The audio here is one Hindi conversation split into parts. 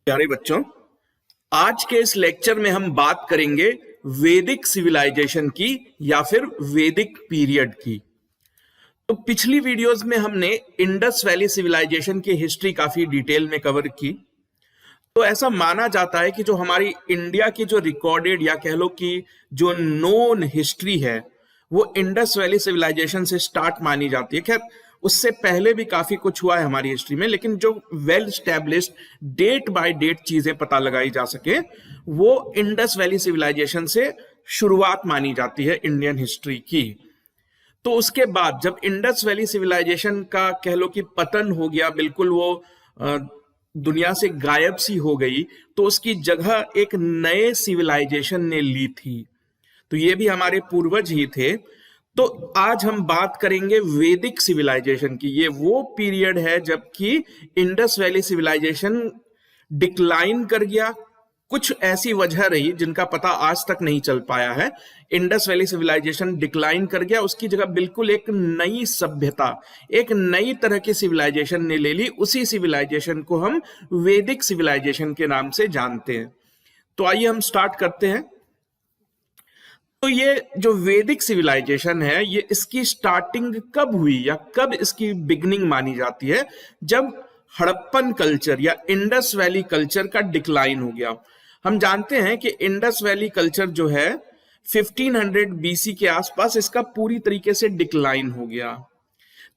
प्यारे बच्चों, आज के इस लेक्चर में हम बात करेंगे वैदिक सिविलाइजेशन की या फिर वैदिक पीरियड की। तो पिछली वीडियोस में हमने इंडस वैली सिविलाइजेशन की हिस्ट्री काफी डिटेल में कवर की। तो ऐसा माना जाता है कि जो हमारी इंडिया की जो रिकॉर्डेड या कह लो कि जो नोन हिस्ट्री है वो इंडस वैली सिविलाइजेशन से स्टार्ट मानी जाती है। खैर, उससे पहले भी काफी कुछ हुआ है हमारी हिस्ट्री में, लेकिन जो well established date by date चीजें पता लगाई जा सके वो इंडस वैली सिविलाइजेशन से शुरुआत मानी जाती है इंडियन हिस्ट्री की। तो उसके बाद जब इंडस वैली सिविलाइजेशन का कह लो कि पतन हो गया, बिल्कुल वो दुनिया से गायब सी हो गई, तो उसकी जगह एक नए सिविलाइजेशन ने ली थी। तो ये भी हमारे पूर्वज ही थे। तो आज हम बात करेंगे वैदिक सिविलाइजेशन की। ये वो पीरियड है जबकि इंडस वैली सिविलाइजेशन डिक्लाइन कर गया। कुछ ऐसी वजह रही जिनका पता आज तक नहीं चल पाया है। इंडस वैली सिविलाइजेशन डिक्लाइन कर गया, उसकी जगह बिल्कुल एक नई सभ्यता, एक नई तरह की सिविलाइजेशन ने ले ली। उसी सिविलाइजेशन को हम वैदिक सिविलाइजेशन के नाम से जानते हैं। तो आइए हम स्टार्ट करते हैं। तो ये जो वैदिक सिविलाइजेशन है, ये इसकी स्टार्टिंग कब हुई या कब इसकी बिगनिंग मानी जाती है? जब हड़प्पन कल्चर या इंडस वैली कल्चर का डिक्लाइन हो गया। हम जानते हैं कि इंडस वैली कल्चर जो है 1500 बीसी के आसपास इसका पूरी तरीके से डिक्लाइन हो गया।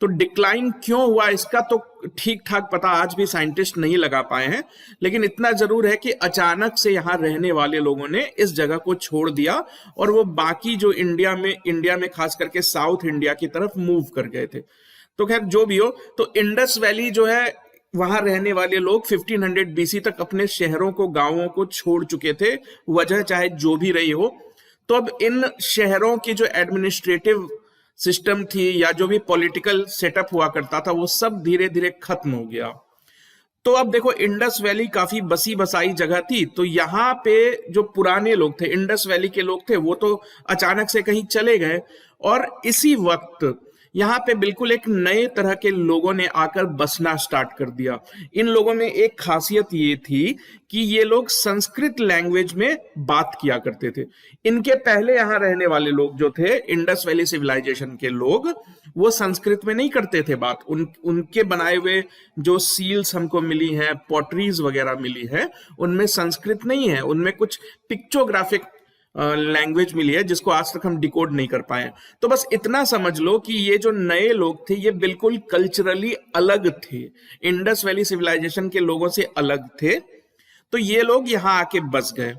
तो डिक्लाइन क्यों हुआ इसका तो ठीक ठाक पता आज भी साइंटिस्ट नहीं लगा पाए हैं, लेकिन इतना जरूर है कि अचानक से यहाँ रहने वाले लोगों ने इस जगह को छोड़ दिया और वो बाकी जो इंडिया में खास करके साउथ इंडिया की तरफ मूव कर गए थे। तो खैर जो भी हो, तो इंडस वैली जो है वहां रहने वाले लोग 1500 बीसी तक अपने शहरों को, गांवों को छोड़ चुके थे, वजह चाहे जो भी रही हो। तो अब इन शहरों की जो एडमिनिस्ट्रेटिव सिस्टम थी या जो भी पॉलिटिकल सेटअप हुआ करता था वो सब धीरे धीरे खत्म हो गया। तो अब देखो, इंडस वैली काफी बसी बसाई जगह थी, तो यहाँ पे जो पुराने लोग थे, इंडस वैली के लोग थे, वो तो अचानक से कहीं चले गए और इसी वक्त यहाँ पे बिल्कुल एक नए तरह के लोगों ने आकर बसना स्टार्ट कर दिया। इन लोगों में एक खासियत ये थी कि ये लोग संस्कृत लैंग्वेज में बात किया करते थे। इनके पहले यहाँ रहने वाले लोग जो थे, इंडस वैली सिविलाइजेशन के लोग, वो संस्कृत में नहीं करते थे बात। उनके बनाए हुए जो सील्स हमको मिली हैं, पॉटरीज वगैरह मिली है, उनमें संस्कृत नहीं है, उनमें कुछ पिक्चोग्राफिक लैंग्वेज मिली है जिसको आज तक हम डिकोड नहीं कर पाए। तो बस इतना समझ लो कि ये जो नए लोग थे ये बिल्कुल कल्चरली अलग थे, इंडस वैली सिविलाइजेशन के लोगों से अलग थे। तो ये लोग यहाँ आके बस गए।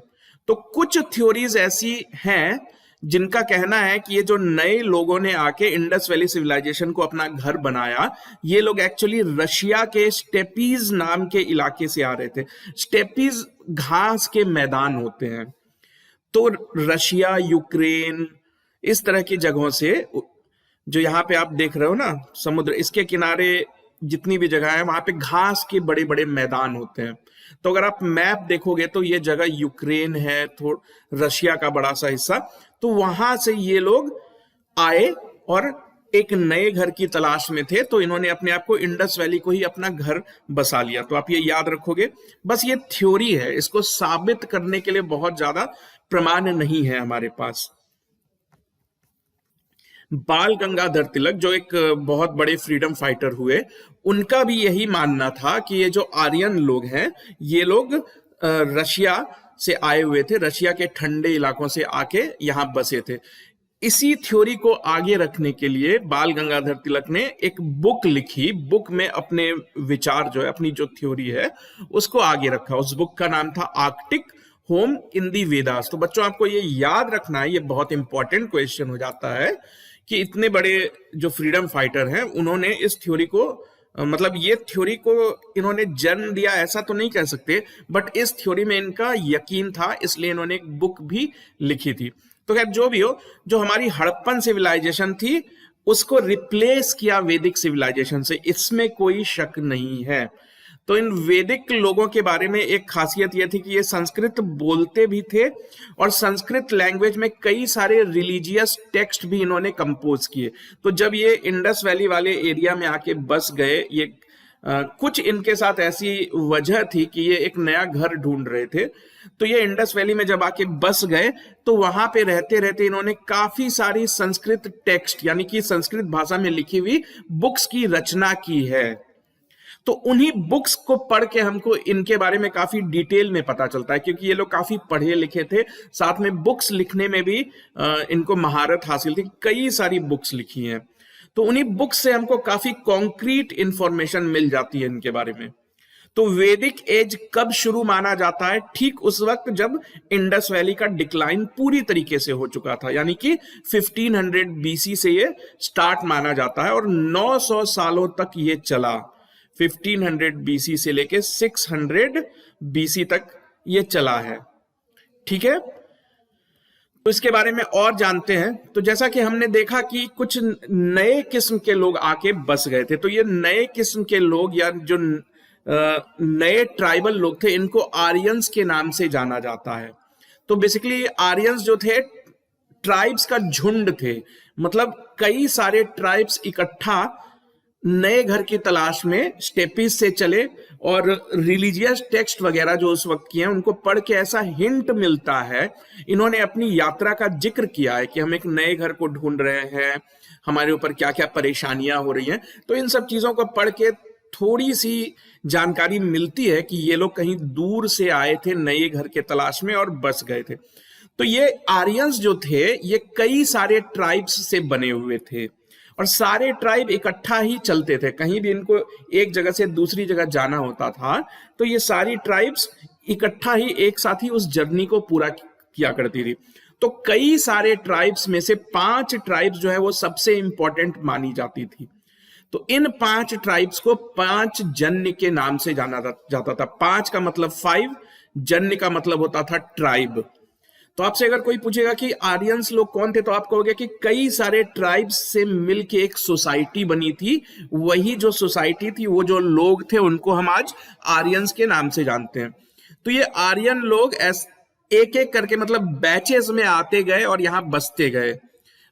तो कुछ थ्योरीज ऐसी हैं जिनका कहना है कि ये जो नए लोगों ने आके इंडस वैली सिविलाइजेशन को अपना घर बनाया, ये लोग एक्चुअली रशिया के स्टेपीज नाम के इलाके से आ रहे थे। स्टेपीज घास के मैदान होते हैं। तो रशिया, यूक्रेन, इस तरह की जगहों से, जो यहाँ पे आप देख रहे हो ना समुद्र, इसके किनारे जितनी भी जगह है वहां पे घास के बड़े बड़े मैदान होते हैं। तो अगर आप मैप देखोगे तो ये जगह यूक्रेन है, रशिया का बड़ा सा हिस्सा। तो वहां से ये लोग आए और एक नए घर की तलाश में थे, तो इन्होंने अपने आप को इंडस वैली को ही अपना घर बसा लिया। तो आप ये याद रखोगे। बस ये थ्योरी है, इसको साबित करने के लिए बहुत ज्यादा प्रमाण नहीं है हमारे पास। बाल गंगाधर तिलक जो एक बहुत बड़े फ्रीडम फाइटर हुए, उनका भी यही मानना था कि ये जो आर्यन लोग हैं ये लोग रशिया से आए हुए थे, रशिया के ठंडे इलाकों से आके यहाँ बसे थे। इसी थ्योरी को आगे रखने के लिए बाल गंगाधर तिलक ने एक बुक लिखी। बुक में अपने विचार जो है, अपनी जो थ्योरी है उसको आगे रखा। उस बुक का नाम था आर्कटिक होम इन दी वेदास। तो बच्चों आपको ये याद रखना है, ये बहुत इंपॉर्टेंट क्वेश्चन हो जाता है कि इतने बड़े जो फ्रीडम फाइटर हैं उन्होंने इस थ्योरी को, मतलब ये थ्योरी को इन्होंने जन्म दिया ऐसा तो नहीं कह सकते, बट इस थ्योरी में इनका यकीन था, इसलिए इन्होंने एक बुक भी लिखी थी। तो खैर जो भी हो, जो हमारी हड़प्पन सिविलाइजेशन थी उसको रिप्लेस किया वैदिक सिविलाइजेशन से, इसमें कोई शक नहीं है। तो इन वैदिक लोगों के बारे में एक खासियत यह थी कि ये संस्कृत बोलते भी थे और संस्कृत लैंग्वेज में कई सारे रिलीजियस टेक्स्ट भी इन्होंने कंपोज किए। तो जब ये इंडस वैली वाले एरिया में आके बस गए, ये कुछ इनके साथ ऐसी वजह थी कि ये एक नया घर ढूंढ रहे थे। तो ये इंडस वैली में जब आके बस गए तो वहां पे रहते रहते इन्होंने काफी सारी संस्कृत टेक्स्ट यानी कि संस्कृत भाषा में लिखी हुई बुक्स की रचना की है। तो उन्हीं बुक्स को पढ़ के हमको इनके बारे में काफी डिटेल में पता चलता है, क्योंकि ये लोग काफी पढ़े लिखे थे, साथ में बुक्स लिखने में भी इनको महारत हासिल थी, कई सारी बुक्स लिखी हैं। तो उन्हीं बुक्स से हमको काफी कॉन्क्रीट इंफॉर्मेशन मिल जाती है इनके बारे में। तो वैदिक एज कब शुरू माना जाता है? ठीक उस वक्त जब इंडस वैली का डिक्लाइन पूरी तरीके से हो चुका था, यानी कि 1500 बीसी से ये स्टार्ट माना जाता है और 900 सालों तक ये चला। 1500 बीसी से लेके 600 बीसी तक ये चला है। ठीक है, तो इसके बारे में और जानते हैं। तो जैसा कि हमने देखा कि कुछ नए किस्म के लोग आके बस गए थे, तो ये नए किस्म के लोग या जो नए ट्राइबल लोग थे, इनको आर्यंस के नाम से जाना जाता है। तो बेसिकली आर्यंस जो थे ट्राइब्स का झुंड थे, मतलब कई सारे ट्राइब्स इकट्ठा नए घर की तलाश में स्टेपीज से चले और रिलीजियस टेक्स्ट वगैरह जो उस वक्त की हैं उनको पढ़ के ऐसा हिंट मिलता है, इन्होंने अपनी यात्रा का जिक्र किया है कि हम एक नए घर को ढूंढ रहे हैं, हमारे ऊपर क्या क्या परेशानियां हो रही हैं। तो इन सब चीजों को पढ़ के थोड़ी सी जानकारी मिलती है कि ये लोग कहीं दूर से आए थे नए घर के तलाश में और बस गए थे। तो ये आर्यंस जो थे ये कई सारे ट्राइब्स से बने हुए थे और सारे ट्राइब इकट्ठा ही चलते थे, कहीं भी इनको एक जगह से दूसरी जगह जाना होता था तो ये सारी ट्राइब्स इकट्ठा ही एक साथ ही उस जर्नी को पूरा किया करती थी। तो कई सारे ट्राइब्स में से 5 ट्राइब्स जो है वो सबसे इंपॉर्टेंट मानी जाती थी। तो इन 5 ट्राइब्स को 5 जन्य के नाम से जाना जाता था। 5 का मतलब 5, जन्य का मतलब होता था ट्राइब। तो आपसे अगर कोई पूछेगा कि आर्यंस लोग कौन थे, तो आप कहोगे कि कई सारे ट्राइब्स से मिलके एक सोसाइटी बनी थी। वही जो सोसाइटी थी, वो जो लोग थे, उनको हम आज आर्यंस के नाम से जानते हैं। तो ये आर्यन लोग एक एक करके मतलब बैचेस में आते गए और यहाँ बसते गए।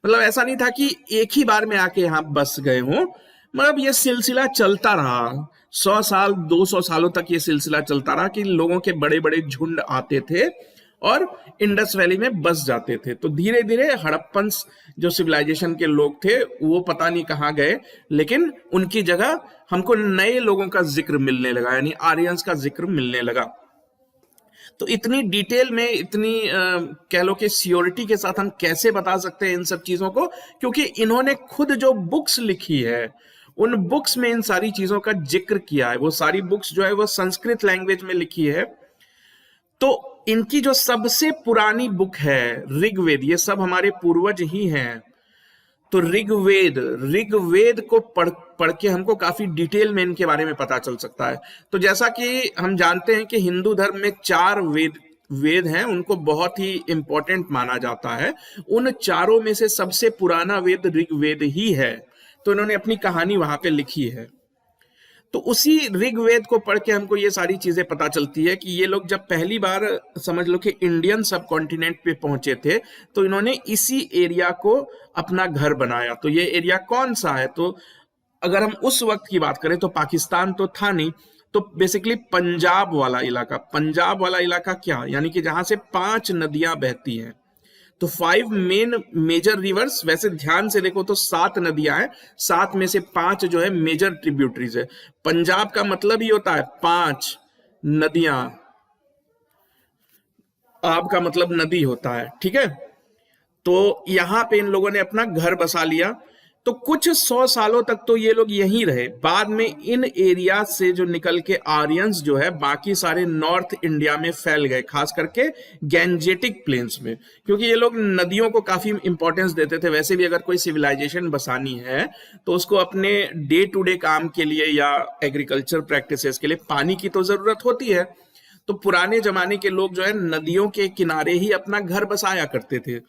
मतलब ऐसा नहीं था कि एक ही बार में आके यहाँ बस गए हों, मतलब ये सिलसिला चलता रहा। 100 साल 200 सालों तक ये सिलसिला चलता रहा कि लोगों के बड़े बड़े झुंड आते थे और इंडस वैली में बस जाते थे। तो धीरे धीरे हड़प्पन जो सिविलाइजेशन के लोग थे वो पता नहीं कहाँ गए, लेकिन उनकी जगह हमको नए लोगों का जिक्र मिलने लगा, यानी आर्यंस का जिक्र मिलने लगा। तो इतनी डिटेल में, इतनी कह लो कि सियोरिटी के साथ हम कैसे बता सकते हैं इन सब चीजों को, क्योंकि इन्होंने खुद जो बुक्स लिखी है उन बुक्स में इन सारी चीजों का जिक्र किया है। वो सारी बुक्स जो है वो संस्कृत लैंग्वेज में लिखी है। तो इनकी जो सबसे पुरानी बुक है ऋग्वेद, ये सब हमारे पूर्वज ही हैं। तो ऋग्वेद को पढ़ के हमको काफी डिटेल में इनके बारे में पता चल सकता है। तो जैसा कि हम जानते हैं कि हिंदू धर्म में 4 वेद हैं, उनको बहुत ही इंपॉर्टेंट माना जाता है। उन चारों में से सबसे पुराना वेद ऋग्वेद ही है। तो इन्होंने अपनी कहानी वहां पे लिखी है। तो उसी ऋग्वेद को पढ़ के हमको ये सारी चीजें पता चलती है कि ये लोग जब पहली बार समझ लो कि इंडियन सब कॉन्टिनेंट पे पहुंचे थे तो इन्होंने इसी एरिया को अपना घर बनाया। तो ये एरिया कौन सा है? तो अगर हम उस वक्त की बात करें तो पाकिस्तान तो था नहीं, तो बेसिकली पंजाब वाला इलाका। पंजाब वाला इलाका क्या, यानी कि जहां से 5 नदियां बहती हैं। तो 5 मेन मेजर रिवर्स, वैसे ध्यान से देखो तो 7 नदियां हैं, 7 में से 5 जो है मेजर ट्रिब्यूटरीज है। पंजाब का मतलब ही होता है 5 नदियां, आब का मतलब नदी होता है। ठीक है, तो यहां पे इन लोगों ने अपना घर बसा लिया। तो कुछ 100 सालों तक तो ये लोग यहीं रहे। बाद में इन एरिया से जो निकल के आर्यंस जो है बाकी सारे नॉर्थ इंडिया में फैल गए, खास करके गैंजेटिक प्लेन्स में, क्योंकि ये लोग नदियों को काफी इंपॉर्टेंस देते थे। वैसे भी अगर कोई सिविलाइजेशन बसानी है तो उसको अपने डे टू डे काम के लिए या एग्रीकल्चर प्रैक्टिसेस के लिए पानी की तो जरूरत होती है। तो पुराने जमाने के लोग जो है नदियों के किनारे ही अपना घर बसाया करते थे।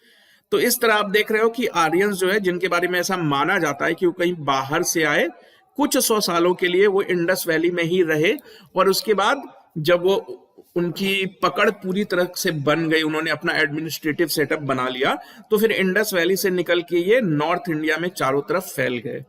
तो इस तरह आप देख रहे हो कि आर्यंस जो है, जिनके बारे में ऐसा माना जाता है कि वो कहीं बाहर से आए, कुछ 100 सालों के लिए वो इंडस वैली में ही रहे और उसके बाद जब वो उनकी पकड़ पूरी तरह से बन गई, उन्होंने अपना एडमिनिस्ट्रेटिव सेटअप बना लिया, तो फिर इंडस वैली से निकल के ये नॉर्थ इंडिया में चारों तरफ फैल गए।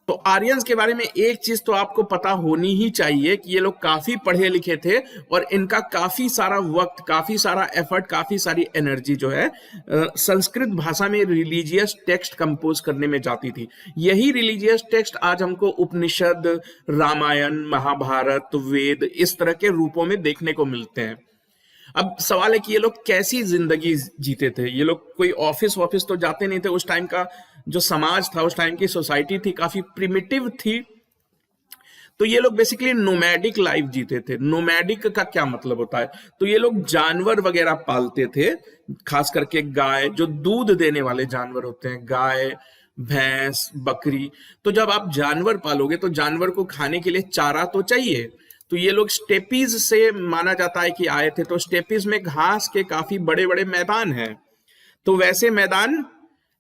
तो आर्यंस के बारे में एक चीज तो आपको पता होनी ही चाहिए कि ये लोग काफी पढ़े लिखे थे और इनका काफी सारा वक्त, काफी सारा एफर्ट, काफी सारी एनर्जी जो है संस्कृत भाषा में रिलीजियस टेक्स्ट कंपोज करने में जाती थी। यही रिलीजियस टेक्स्ट आज हमको उपनिषद, रामायण, महाभारत, वेद इस तरह के रूपों में देखने को मिलते हैं। अब सवाल है कि ये लोग कैसी जिंदगी जीते थे। ये लोग कोई ऑफिस वॉफिस तो जाते नहीं थे। उस टाइम का जो समाज था, उस टाइम की सोसाइटी थी, काफी प्रिमिटिव थी। तो ये लोग बेसिकली नोमैडिक लाइफ जीते थे। नोमैडिक का क्या मतलब होता है? तो ये लोग जानवर वगैरह पालते थे, खास करके गाय, जो दूध देने वाले जानवर होते हैं, गाय, भैंस, बकरी। तो जब आप जानवर पालोगे तो जानवर को खाने के लिए चारा तो चाहिए। तो ये लोग स्टेपीज से माना जाता है कि आए थे। तो स्टेपीज में घास के काफी बड़े बड़े मैदान हैं। तो वैसे मैदान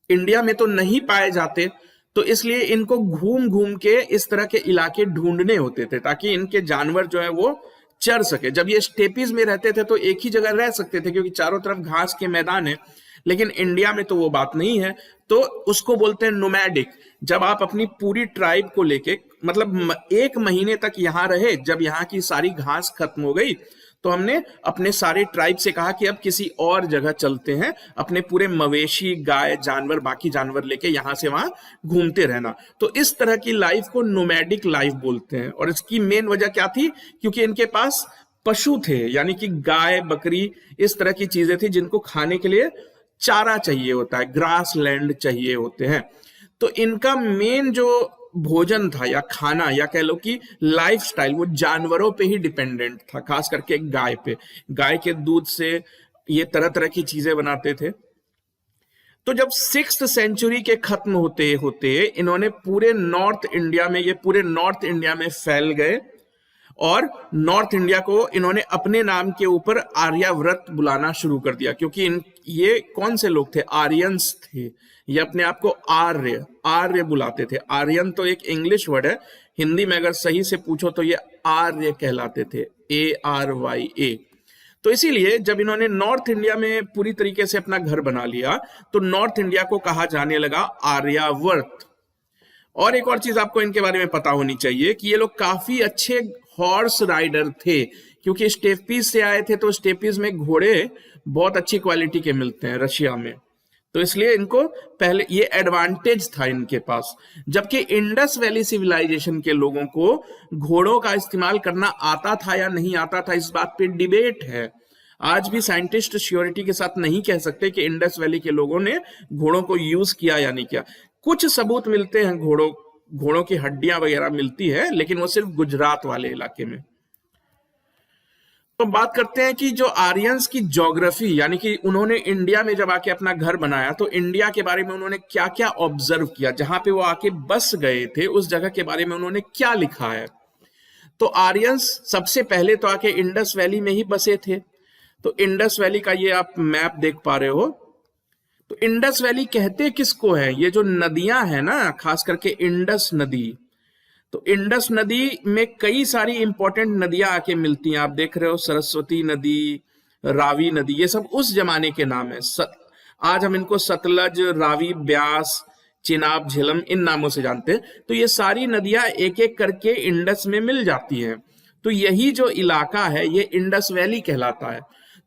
इंडिया में तो नहीं पाए जाते, तो इसलिए इनको घूम घूम के इस तरह के इलाके ढूंढने होते थे ताकि इनके जानवर जो है वो चर सके। जब ये स्टेपीज में रहते थे तो एक ही जगह रह सकते थे क्योंकि चारों तरफ घास के मैदान है, लेकिन इंडिया में तो वो बात नहीं है। तो उसको बोलते हैं नोमैडिक। जब आप अपनी पूरी ट्राइब को लेके, मतलब 1 महीने तक यहां रहे, जब यहाँ की सारी घास खत्म हो गई तो हमने अपने सारे ट्राइब से कहा कि अब किसी और जगह चलते हैं, अपने पूरे मवेशी, गाय, जानवर, बाकी जानवर लेके यहां से वहां घूमते रहना। तो इस तरह की लाइफ को नोमैडिक लाइफ बोलते हैं। और इसकी मेन वजह क्या थी? क्योंकि इनके पास पशु थे, यानी कि गाय, बकरी, इस तरह की चीजें थी जिनको खाने के लिए चारा चाहिए होता है, ग्रास लैंड चाहिए होते हैं। तो इनका मेन जो भोजन था या खाना या कह लो कि लाइफस्टाइल, वो जानवरों पे ही डिपेंडेंट था, खास करके गाय पे। गाय के दूध से ये तरह तरह की चीजें बनाते थे। तो जब 6th सेंचुरी के खत्म होते होते इन्होंने पूरे नॉर्थ इंडिया में, ये पूरे नॉर्थ इंडिया में फैल गए और नॉर्थ इंडिया को इन्होंने अपने नाम के ऊपर आर्यावर्त बुलाना शुरू कर दिया। क्योंकि ये कौन से लोग थे? आर्यंस थे। ये अपने आप को आर्य बुलाते थे। आर्यन तो एक इंग्लिश वर्ड है, हिंदी में अगर सही से पूछो तो ये आर्य कहलाते थे, ARYA। तो इसीलिए जब इन्होंने नॉर्थ इंडिया में पूरी तरीके से अपना घर बना लिया तो नॉर्थ इंडिया को कहा जाने लगा आर्यावर्त। और एक और चीज आपको इनके बारे में पता होनी चाहिए कि ये लोग काफी अच्छे हॉर्स राइडर थे। क्योंकि स्टेपीज से आए थे तो स्टेपीज में घोड़े बहुत अच्छी क्वालिटी के मिलते हैं रशिया में, तो इसलिए इनको पहले ये एडवांटेज था इनके पास। जबकि इंडस वैली सिविलाइजेशन के लोगों को घोड़ों का इस्तेमाल करना आता था या नहीं आता था, इस बात पे डिबेट है। आज भी साइंटिस्ट श्योरिटी के साथ नहीं कह सकते कि इंडस वैली के लोगों ने घोड़ों को यूज किया या नहीं किया। कुछ सबूत मिलते हैं, घोड़ों की हड्डियां वगैरह मिलती है, लेकिन वो सिर्फ गुजरात वाले इलाके में। तो बात करते हैं कि जो आर्यंस की ज्योग्राफी, यानी कि उन्होंने इंडिया में जब आके अपना घर बनाया तो इंडिया के बारे में उन्होंने क्या क्या ऑब्जर्व किया, जहां पे वो आके बस गए थे उस जगह के बारे में उन्होंने क्या लिखा है। तो आर्यंस सबसे पहले तो आके इंडस वैली में ही बसे थे। तो इंडस वैली का ये आप मैप देख पा रहे हो। तो इंडस वैली कहते किसको है? ये जो नदियां हैं ना, खास करके इंडस नदी। तो इंडस नदी में कई सारी इंपॉर्टेंट नदियां आके मिलती हैं। आप देख रहे हो सरस्वती नदी, रावी नदी, ये सब उस जमाने के नाम है। आज हम इनको सतलज, रावी, ब्यास, चिनाब, झेलम इन नामों से जानते हैं। तो ये सारी नदियां एक एक करके इंडस में मिल जाती हैं। तो यही जो इलाका है ये इंडस वैली कहलाता है।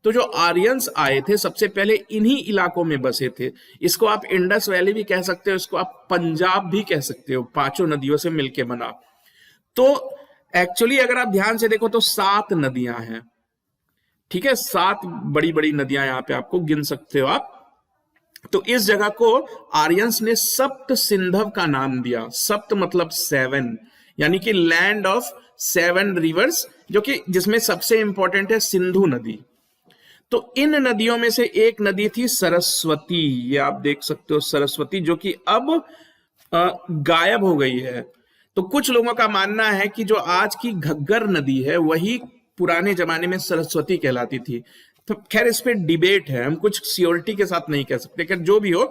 तो जो आर्यंस आए थे सबसे पहले इन्हीं इलाकों में बसे थे। इसको आप इंडस वैली भी कह सकते हो, इसको आप पंजाब भी कह सकते हो, 5 नदियों से मिलके बना। तो एक्चुअली अगर आप ध्यान से देखो तो 7 नदियां हैं, ठीक है, 7 बड़ी बड़ी नदियां यहां पे आपको गिन सकते हो आप। तो इस जगह को आर्यंस ने सप्त सिंधव का नाम दिया। सप्त मतलब 7, यानी कि लैंड ऑफ 7 रिवर्स, जो कि जिसमें सबसे इंपॉर्टेंट है सिंधु नदी। तो इन नदियों में से एक नदी थी सरस्वती, ये आप देख सकते हो सरस्वती, जो कि अब गायब हो गई है। तो कुछ लोगों का मानना है कि जो आज की घग्गर नदी है वही पुराने जमाने में सरस्वती कहलाती थी। तो खैर इस पे डिबेट है, हम कुछ श्योरिटी के साथ नहीं कह सकते। खैर जो भी हो,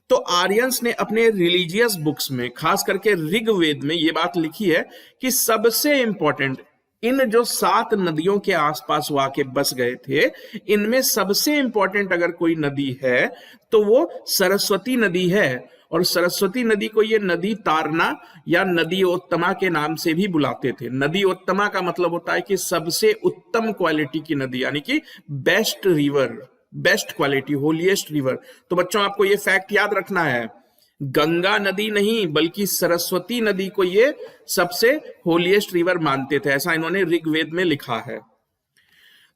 तो आर्यंस ने अपने रिलीजियस बुक्स में, खास करके ऋग्वेद में ये बात लिखी है कि सबसे इंपॉर्टेंट इन जो 7 नदियों के आसपास वो आके बस गए थे, इनमें सबसे इंपॉर्टेंट अगर कोई नदी है तो वो सरस्वती नदी है। और सरस्वती नदी को ये नदी तारना या नदीयोत्तमा के नाम से भी बुलाते थे। नदीयोत्तमा का मतलब होता है कि सबसे उत्तम क्वालिटी की नदी, यानी कि best river, best quality, holiest river. तो बच्चों आपको ये फैक्ट याद रखना है, गंगा नदी नहीं बल्कि सरस्वती नदी को ये सबसे होलीएस्ट रिवर मानते थे, ऐसा इन्होंने ऋग्वेद में लिखा है।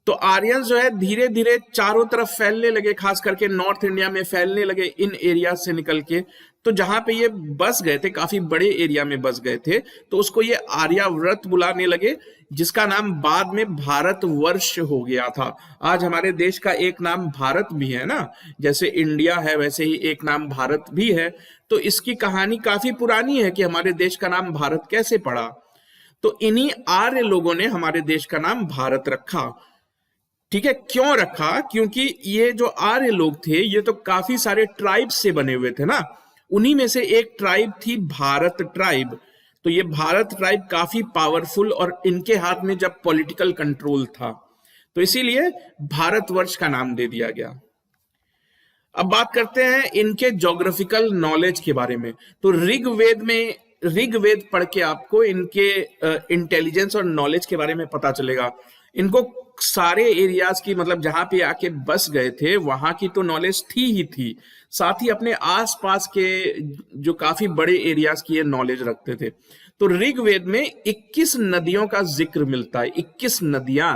तो आर्यंस जो है धीरे धीरे चारों तरफ फैलने लगे, खास करके नॉर्थ इंडिया में फैलने लगे इन एरिया से निकल के। तो जहां पे ये बस गए थे, काफी बड़े एरिया में बस गए थे, तो उसको ये आर्यावर्त बुलाने लगे, जिसका नाम बाद में भारतवर्ष हो गया था। आज हमारे देश का एक नाम भारत भी है ना, जैसे इंडिया है वैसे ही एक नाम भारत भी है। तो इसकी कहानी काफी पुरानी है कि हमारे देश का नाम भारत कैसे पड़ा। तो इन्हीं आर्य लोगों ने हमारे देश का नाम भारत रखा। ठीक है, क्यों रखा? क्योंकि ये जो आर्य लोग थे ये तो काफी सारे ट्राइब से बने हुए थे ना, उन्हीं में से एक ट्राइब थी भारत ट्राइब। तो ये भारत ट्राइब काफी पावरफुल और इनके हाथ में जब पॉलिटिकल कंट्रोल था, तो इसीलिए भारतवर्ष का नाम दे दिया गया। अब बात करते हैं इनके ज्योग्राफिकल नॉलेज के बारे में। तो ऋग्वेद पढ़ के आपको इनके इंटेलिजेंस और नॉलेज के बारे में पता चलेगा। इनको सारे एरियाज की, मतलब जहां पे आके बस गए थे वहां की तो नॉलेज थी ही थी, साथ ही अपने आसपास के जो काफी बड़े एरियाज की ये नॉलेज रखते थे। तो ऋग्वेद में 21 नदियों का जिक्र मिलता है, 21 नदियां,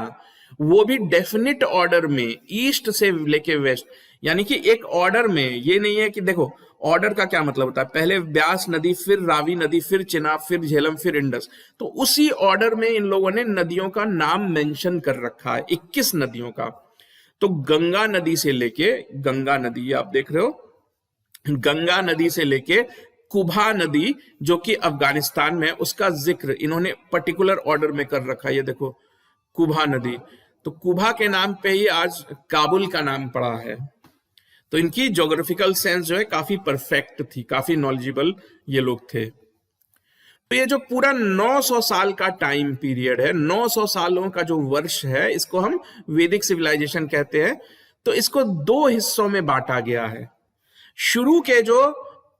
वो भी डेफिनेट ऑर्डर में, ईस्ट से लेके वेस्ट, यानी कि एक ऑर्डर में। ये नहीं है कि देखो ऑर्डर का क्या मतलब होता है, पहले ब्यास नदी, फिर रावी नदी, फिर चिनाब, फिर झेलम, फिर इंडस। तो उसी ऑर्डर में इन लोगों ने नदियों का नाम मेंशन कर रखा है, 21 नदियों का। तो गंगा नदी से लेके, गंगा नदी आप देख रहे हो, गंगा नदी से लेके कुबा नदी जो कि अफगानिस्तान में, उसका जिक्र इन्होंने पर्टिकुलर ऑर्डर में कर रखा है। ये देखो कुबा नदी, तो कुबा के नाम पे ही आज काबुल का नाम पड़ा है। तो इनकी ज्योग्राफिकल सेंस जो है काफी परफेक्ट थी, काफी नॉलेजेबल ये लोग थे। तो ये जो पूरा 900 साल का टाइम पीरियड है, 900 सालों का जो वर्ष है, इसको हम वैदिक सिविलाइजेशन कहते हैं। तो इसको दो हिस्सों में बांटा गया है। शुरू के जो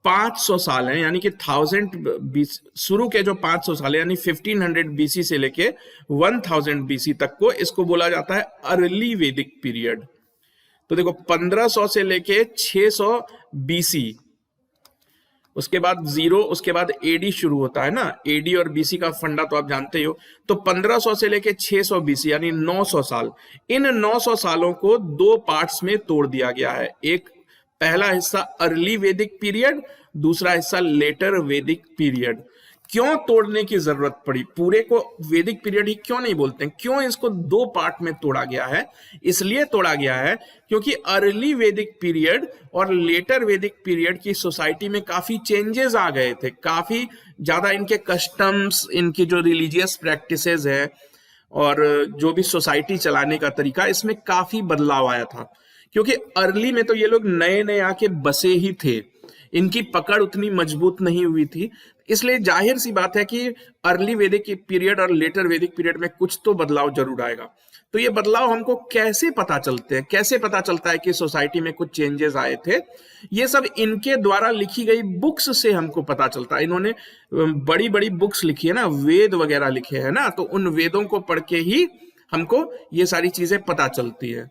500 साल हैं, यानी कि 1000 शुरू के जो 500 साल है, यानी 1500 बीसी से लेके 1000 बीसी तक को, इसको बोला जाता है अर्ली वैदिक पीरियड। तो देखो 1500 से लेके 600 बीसी, उसके बाद 0, उसके बाद एडी शुरू होता है ना, एडी और बीसी का फंडा तो आप जानते हो। तो 1500 से लेके 600 बीसी यानी 900 साल। इन 900 सालों को दो पार्ट्स में तोड़ दिया गया है। एक पहला हिस्सा अर्ली वैदिक पीरियड, दूसरा हिस्सा लेटर वैदिक पीरियड। क्यों तोड़ने की जरूरत पड़ी? पूरे को वैदिक पीरियड ही क्यों नहीं बोलते हैं? क्यों इसको दो पार्ट में तोड़ा गया है? इसलिए तोड़ा गया है क्योंकि अर्ली वैदिक पीरियड और लेटर वैदिक पीरियड की सोसाइटी में काफी चेंजेस आ गए थे। काफी ज्यादा इनके कस्टम्स, इनकी जो रिलीजियस प्रैक्टिसेस है और जो भी सोसाइटी चलाने का तरीका, इसमें काफी बदलाव आया था। क्योंकि अर्ली में तो ये लोग नए नए आके बसे ही थे, इनकी पकड़ उतनी मजबूत नहीं हुई थी, इसलिए जाहिर सी बात है कि अर्ली वैदिक पीरियड और लेटर वैदिक पीरियड में कुछ तो बदलाव जरूर आएगा। तो ये बदलाव हमको कैसे पता चलते हैं? कैसे पता चलता है कि सोसाइटी में कुछ चेंजेस आए थे? ये सब इनके द्वारा लिखी गई बुक्स से हमको पता चलता है। इन्होंने बड़ी बड़ी बुक्स लिखी है ना, वेद वगैरह लिखे हैं ना, तो उन वेदों को पढ़ के ही हमको ये सारी चीजें पता चलती है।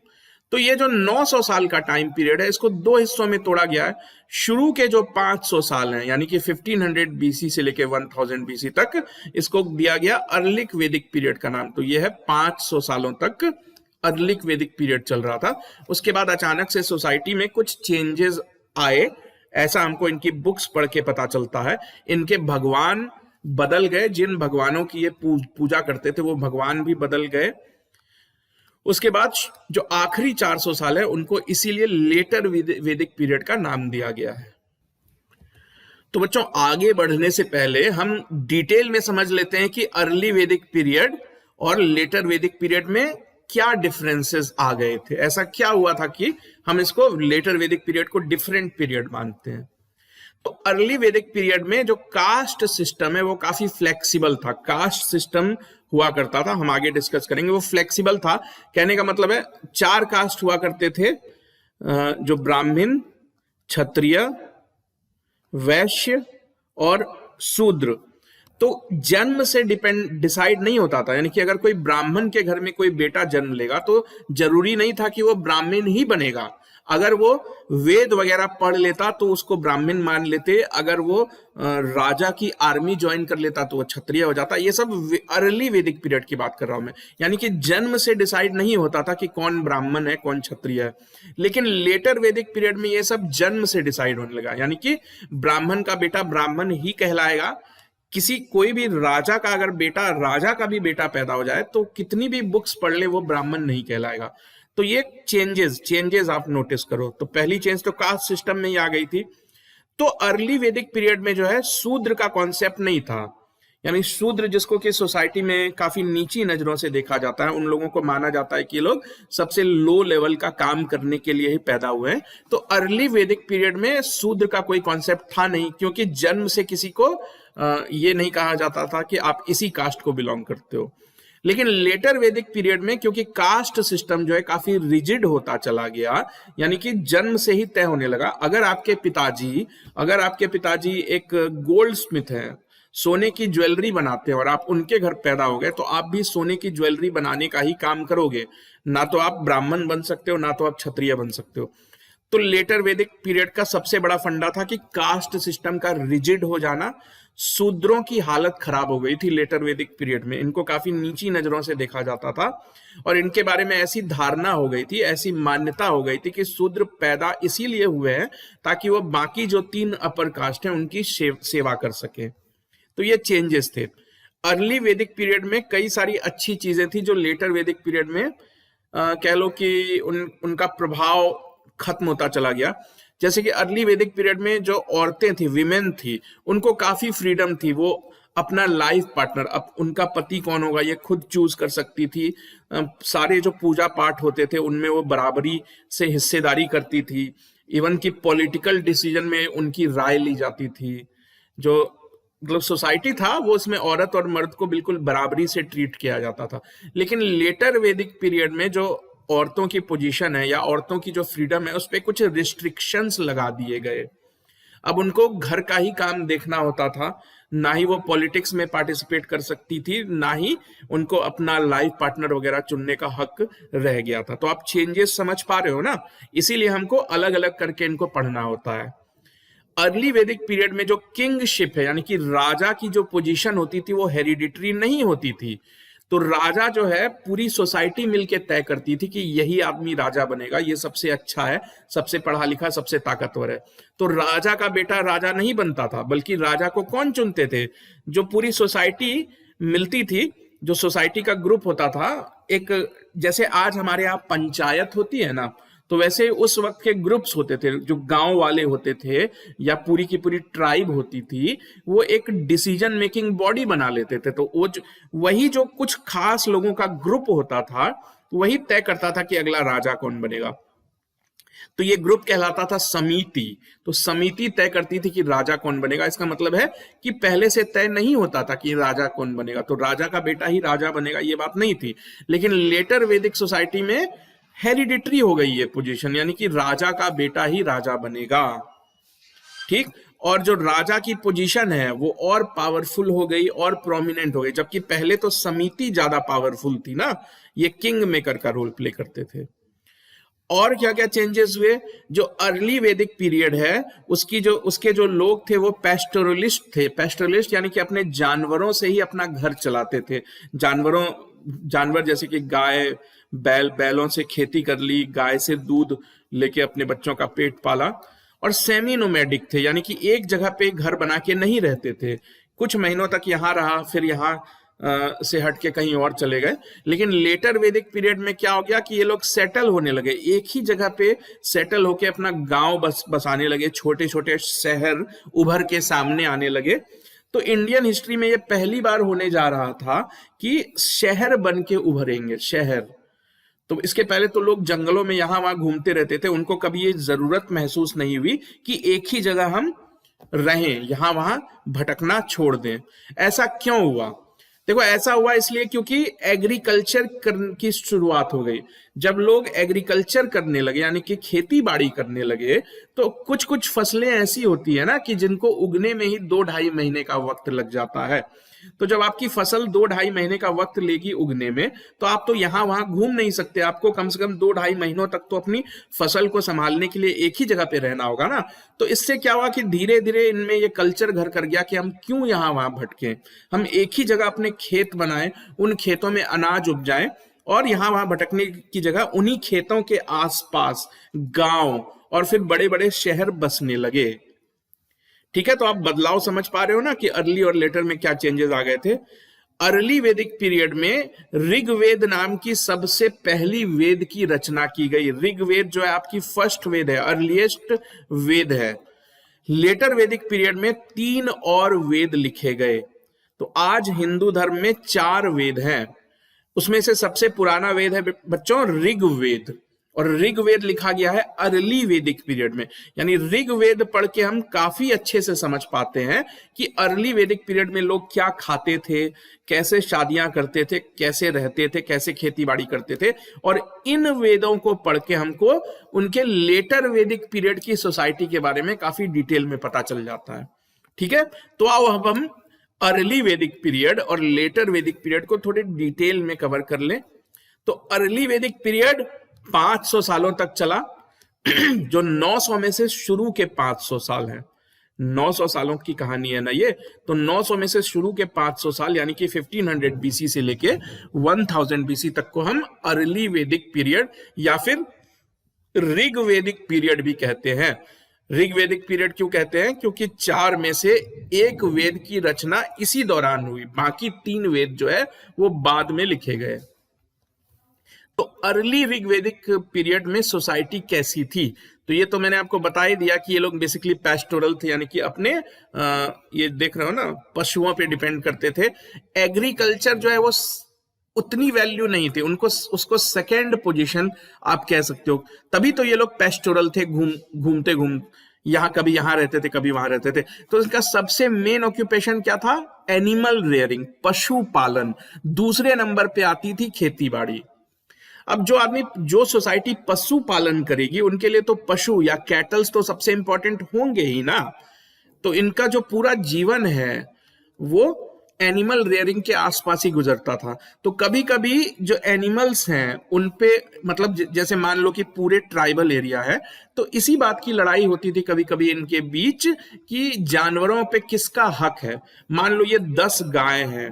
तो ये जो 900 साल का टाइम पीरियड है, इसको दो हिस्सों में तोड़ा गया है। शुरू के जो 500 साल हैं, यानी कि 1500 बीसी से लेके 1000 बीसी तक, इसको दिया गया अर्लिक वैदिक पीरियड का नाम। तो ये है 500 सालों तक अर्लिक वैदिक पीरियड चल रहा था। उसके बाद अचानक से सोसाइटी में कुछ चेंजेस आए, ऐसा हमको इनकी बुक्स पढ़ के पता चलता है। इनके भगवान बदल गए, जिन भगवानों की ये पूजा करते थे वो भगवान भी बदल गए। उसके बाद जो आखिरी 400 साल है उनको इसीलिए लेटर वैदिक पीरियड का नाम दिया गया है। तो बच्चों आगे बढ़ने से पहले हम डिटेल में समझ लेते हैं कि अर्ली वैदिक पीरियड और लेटर वैदिक पीरियड में क्या डिफरेंसेस आ गए थे। ऐसा क्या हुआ था कि हम इसको लेटर वैदिक पीरियड को डिफरेंट पीरियड मानते हैं। तो अर्ली वैदिक पीरियड में जो कास्ट सिस्टम है वो काफी फ्लेक्सिबल था। कास्ट सिस्टम हुआ करता था, हम आगे डिस्कस करेंगे। वो फ्लेक्सिबल था, कहने का मतलब है 4 कास्ट हुआ करते थे, जो ब्राह्मण, क्षत्रिय, वैश्य और शूद्र। तो जन्म से डिसाइड नहीं होता था, यानी कि अगर कोई ब्राह्मण के घर में कोई बेटा जन्म लेगा तो जरूरी नहीं था कि वो ब्राह्मण ही बनेगा। अगर वो वेद वगैरह पढ़ लेता तो उसको ब्राह्मण मान लेते, अगर वो राजा की आर्मी ज्वाइन कर लेता तो वो क्षत्रिय हो जाता। ये सब अर्ली वैदिक पीरियड की बात कर रहा हूं मैं, यानी कि जन्म से डिसाइड नहीं होता था कि कौन ब्राह्मण है कौन क्षत्रिय है। लेकिन लेटर वैदिक पीरियड में ये सब जन्म से डिसाइड होने लगा, यानी कि ब्राह्मण का बेटा ब्राह्मण ही कहलाएगा। कोई भी राजा का अगर बेटा, राजा का भी बेटा पैदा हो जाए तो कितनी भी बुक्स पढ़ ले वो ब्राह्मण नहीं कहलाएगा। तो ये चेंजेस आप नोटिस करो। तो पहली चेंज तो कास्ट सिस्टम में ही आ गई थी। तो अर्ली वैदिक पीरियड में जो है शूद्र का कॉन्सेप्ट नहीं था, यानी शूद्र जिसको कि सोसाइटी में काफी नीची नजरों से देखा जाता है, उन लोगों को माना जाता है कि ये लोग सबसे लो लेवल का काम करने के लिए ही पैदा हुए हैं। तो अर्ली वैदिक पीरियड में शूद्र का कोई कॉन्सेप्ट था नहीं, क्योंकि जन्म से किसी को ये नहीं कहा जाता था कि आप इसी कास्ट को बिलोंग करते हो। लेकिन लेटर वैदिक पीरियड में क्योंकि कास्ट सिस्टम जो है काफी रिजिड होता चला गया, यानी कि जन्म से ही तय होने लगा। अगर आपके पिताजी एक गोल्ड स्मिथ है, सोने की ज्वेलरी बनाते हैं, और आप उनके घर पैदा हो गए तो आप भी सोने की ज्वेलरी बनाने का ही काम करोगे। ना तो आप ब्राह्मण बन सकते हो, ना तो आप क्षत्रिय बन सकते हो। तो लेटर वैदिक पीरियड का सबसे बड़ा फंडा था कि कास्ट सिस्टम का रिजिड हो जाना। शूद्रों की हालत खराब हो गई थी लेटर वैदिक पीरियड में, इनको काफी नीची नजरों से देखा जाता था और इनके बारे में ऐसी धारणा हो गई थी, ऐसी मान्यता हो गई थी कि शूद्र पैदा इसीलिए हुए हैं ताकि वो बाकी जो 3 अपर कास्ट हैं उनकी सेवा कर सके। तो ये चेंजेस थे। अर्ली वैदिक पीरियड में कई सारी अच्छी चीजें थी जो लेटर वैदिक पीरियड में कह लो कि उनका प्रभाव खत्म होता चला गया। जैसे कि अर्ली वैदिक पीरियड में जो औरतें थी, विमेन थी, उनको काफी फ्रीडम थी। वो अपना लाइफ पार्टनर, अब उनका पति कौन होगा ये खुद चूज कर सकती थी। सारे जो पूजा पाठ होते थे उनमें वो बराबरी से हिस्सेदारी करती थी। इवन की पॉलिटिकल डिसीजन में उनकी राय ली जाती थी। जो मतलब सोसाइटी था वो उसमें औरत और मर्द को बिल्कुल बराबरी से ट्रीट किया जाता था। लेकिन लेटर वैदिक पीरियड में जो औरतों की पोजीशन है या औरतों की जो फ्रीडम है उस पर कुछ रिस्ट्रिक्शंस लगा दिए गए। अब उनको घर का ही काम देखना होता था, ना ही वो पॉलिटिक्स में पार्टिसिपेट कर सकती थी, ना ही उनको अपना लाइफ पार्टनर वगैरह चुनने का हक रह गया था। तो आप चेंजेस समझ पा रहे हो ना, इसीलिए हमको अलग अलग करके इनको पढ़ना होता है। अर्ली वैदिक पीरियड में जो किंगशिप है, यानी कि राजा की जो पोजीशन होती थी वो हेरिडिटरी नहीं होती थी। तो राजा जो है पूरी सोसाइटी मिलके तय करती थी कि यही आदमी राजा बनेगा, ये सबसे अच्छा है, सबसे पढ़ा लिखा, सबसे ताकतवर है। तो राजा का बेटा राजा नहीं बनता था, बल्कि राजा को कौन चुनते थे? जो पूरी सोसाइटी मिलती थी, जो सोसाइटी का ग्रुप होता था। एक जैसे आज हमारे यहाँ पंचायत होती है ना, तो वैसे उस वक्त के ग्रुप्स होते थे, जो गांव वाले होते थे या पूरी की पूरी ट्राइब होती थी, वो एक डिसीजन मेकिंग बॉडी बना लेते थे। तो वही जो कुछ खास लोगों का ग्रुप होता था वही तय करता था कि अगला राजा कौन बनेगा। तो ये ग्रुप कहलाता था समिति। तो समिति तय करती थी कि राजा कौन बनेगा। इसका मतलब है कि पहले से तय नहीं होता था कि राजा कौन बनेगा, तो राजा का बेटा ही राजा बनेगा, ये बात नहीं थी। लेकिन लेटर वैदिक सोसाइटी में हेरिडिटरी हो गई ये पोजीशन, यानी कि राजा का बेटा ही राजा बनेगा। ठीक, और जो राजा की पोजीशन है वो और पावरफुल हो गई और प्रोमिनेंट हो गई, जबकि पहले तो समिति ज्यादा पावरफुल थी ना, ये किंग मेकर का रोल प्ले करते थे। और क्या क्या चेंजेस हुए? जो अर्ली वैदिक पीरियड है उसके जो लोग थे वो पेस्टोरलिस्ट थे। पेस्टोरलिस्ट यानी कि अपने जानवरों से ही अपना घर चलाते थे। जानवर जैसे कि गाय, बैलों से खेती कर ली, गाय से दूध लेके अपने बच्चों का पेट पाला। और सेमी नोमैडिक थे, यानी कि एक जगह पे घर बना के नहीं रहते थे, कुछ महीनों तक यहाँ रहा, फिर यहाँ से हट के कहीं और चले गए। लेकिन लेटर वैदिक पीरियड में क्या हो गया कि ये लोग सेटल होने लगे, एक ही जगह पे सेटल होके अपना गांव बसाने लगे, छोटे छोटे शहर उभर के सामने आने लगे। तो इंडियन हिस्ट्री में ये पहली बार होने जा रहा था कि शहर बन के उभरेंगे, शहर। तो इसके पहले तो लोग जंगलों में यहां वहां घूमते रहते थे, उनको कभी ये जरूरत महसूस नहीं हुई कि एक ही जगह हम रहें, यहां वहां भटकना छोड़ दें। ऐसा क्यों हुआ? देखो ऐसा हुआ इसलिए क्योंकि एग्रीकल्चर की शुरुआत हो गई। जब लोग एग्रीकल्चर करने लगे यानी कि खेती बाड़ी करने लगे, तो कुछ कुछ फसलें ऐसी होती है ना कि जिनको उगने में ही 2-2.5 महीने का वक्त लग जाता है। तो जब आपकी फसल 2-2.5 महीने का वक्त लेगी उगने में, तो आप तो यहां वहां घूम नहीं सकते। आपको कम से कम 2-2.5 महीनों तक तो अपनी फसल को संभालने के लिए एक ही जगह पे रहना होगा ना। तो इससे क्या हुआ कि धीरे धीरे इनमें ये कल्चर घर कर गया कि हम क्यों यहाँ वहां भटके, हम एक ही जगह अपने खेत बनाएं, उन खेतों में अनाज उपजाएं, और यहां वहां भटकने की जगह उन्हीं खेतों के आसपास गांव और फिर बड़े बड़े शहर बसने लगे। ठीक है, तो आप बदलाव समझ पा रहे हो ना कि अर्ली और लेटर में क्या चेंजेस आ गए थे। अर्ली वैदिक पीरियड में ऋग्वेद नाम की सबसे पहली वेद की रचना की गई। ऋग्वेद जो है आपकी फर्स्ट वेद है, अर्लीस्ट वेद है। लेटर वैदिक पीरियड में 3 और वेद लिखे गए। तो आज हिंदू धर्म में 4 वेद हैं। उसमें से सबसे पुराना वेद है बच्चों ऋग्वेद, और ऋग्वेद लिखा गया है अर्ली वैदिक पीरियड में। यानी ऋग्वेद पढ़ के हम काफी अच्छे से समझ पाते हैं कि अर्ली वैदिक पीरियड में लोग क्या खाते थे, कैसे शादियां करते थे, कैसे रहते थे, कैसे खेती बाड़ी करते थे। और इन वेदों को पढ़ के हमको उनके लेटर वैदिक पीरियड की सोसाइटी के बारे में काफी डिटेल में पता चल जाता है। ठीक है, तो आओ अब हम अर्ली वैदिक पीरियड और लेटर वैदिक पीरियड को थोड़े डिटेल में कवर कर लें। तो अर्ली वैदिक पीरियड 500 सालों तक चला, जो 900 में से शुरू के 500 साल हैं। 900 सालों की कहानी है ना ये। तो 900 में से शुरू के 500 साल यानी कि 1500 बीसी से लेके 1000 बीसी तक को हम अर्ली वैदिक पीरियड या फिर ऋग्वेदिक पीरियड भी कहते हैं। ऋग्वेदिक पीरियड क्यों कहते हैं? क्योंकि 4 में से एक वेद की रचना इसी दौरान हुई, बाकी 3 वेद जो है वो बाद में लिखे गए। तो अर्ली ऋग्वेदिक पीरियड में सोसाइटी कैसी थी? तो ये तो मैंने आपको बता ही दिया कि ये लोग बेसिकली पैस्टोरल थे, यानी कि अपने ये देख रहे हो ना, पशुओं पे डिपेंड करते थे। एग्रीकल्चर जो है वो उतनी वैल्यू नहीं थी, उनको उसको सेकेंड पोजीशन आप कह सकते हो। तभी तो ये लोग पैस्टोरल थे, घूमते यहाँ कभी यहाँ रहते थे, कभी वहां रहते थे। तो इनका सबसे मेन ऑक्यूपेशन क्या था? एनिमल रेयरिंग, पशु पालन। दूसरे नंबर पे आती थी खेती बाड़ी। अब जो सोसाइटी पशु पालन करेगी उनके लिए तो पशु या कैटल्स तो सबसे इंपॉर्टेंट होंगे ही ना। तो इनका जो पूरा जीवन है वो एनिमल रेयरिंग के आसपास ही गुजरता था। तो कभी कभी जो एनिमल्स हैं उन पे, मतलब जैसे मान लो कि पूरे ट्राइबल एरिया है, तो इसी बात की लड़ाई होती थी कभी कभी इनके बीच कि जानवरों पे किसका हक है। मान लो ये 10 गाय हैं,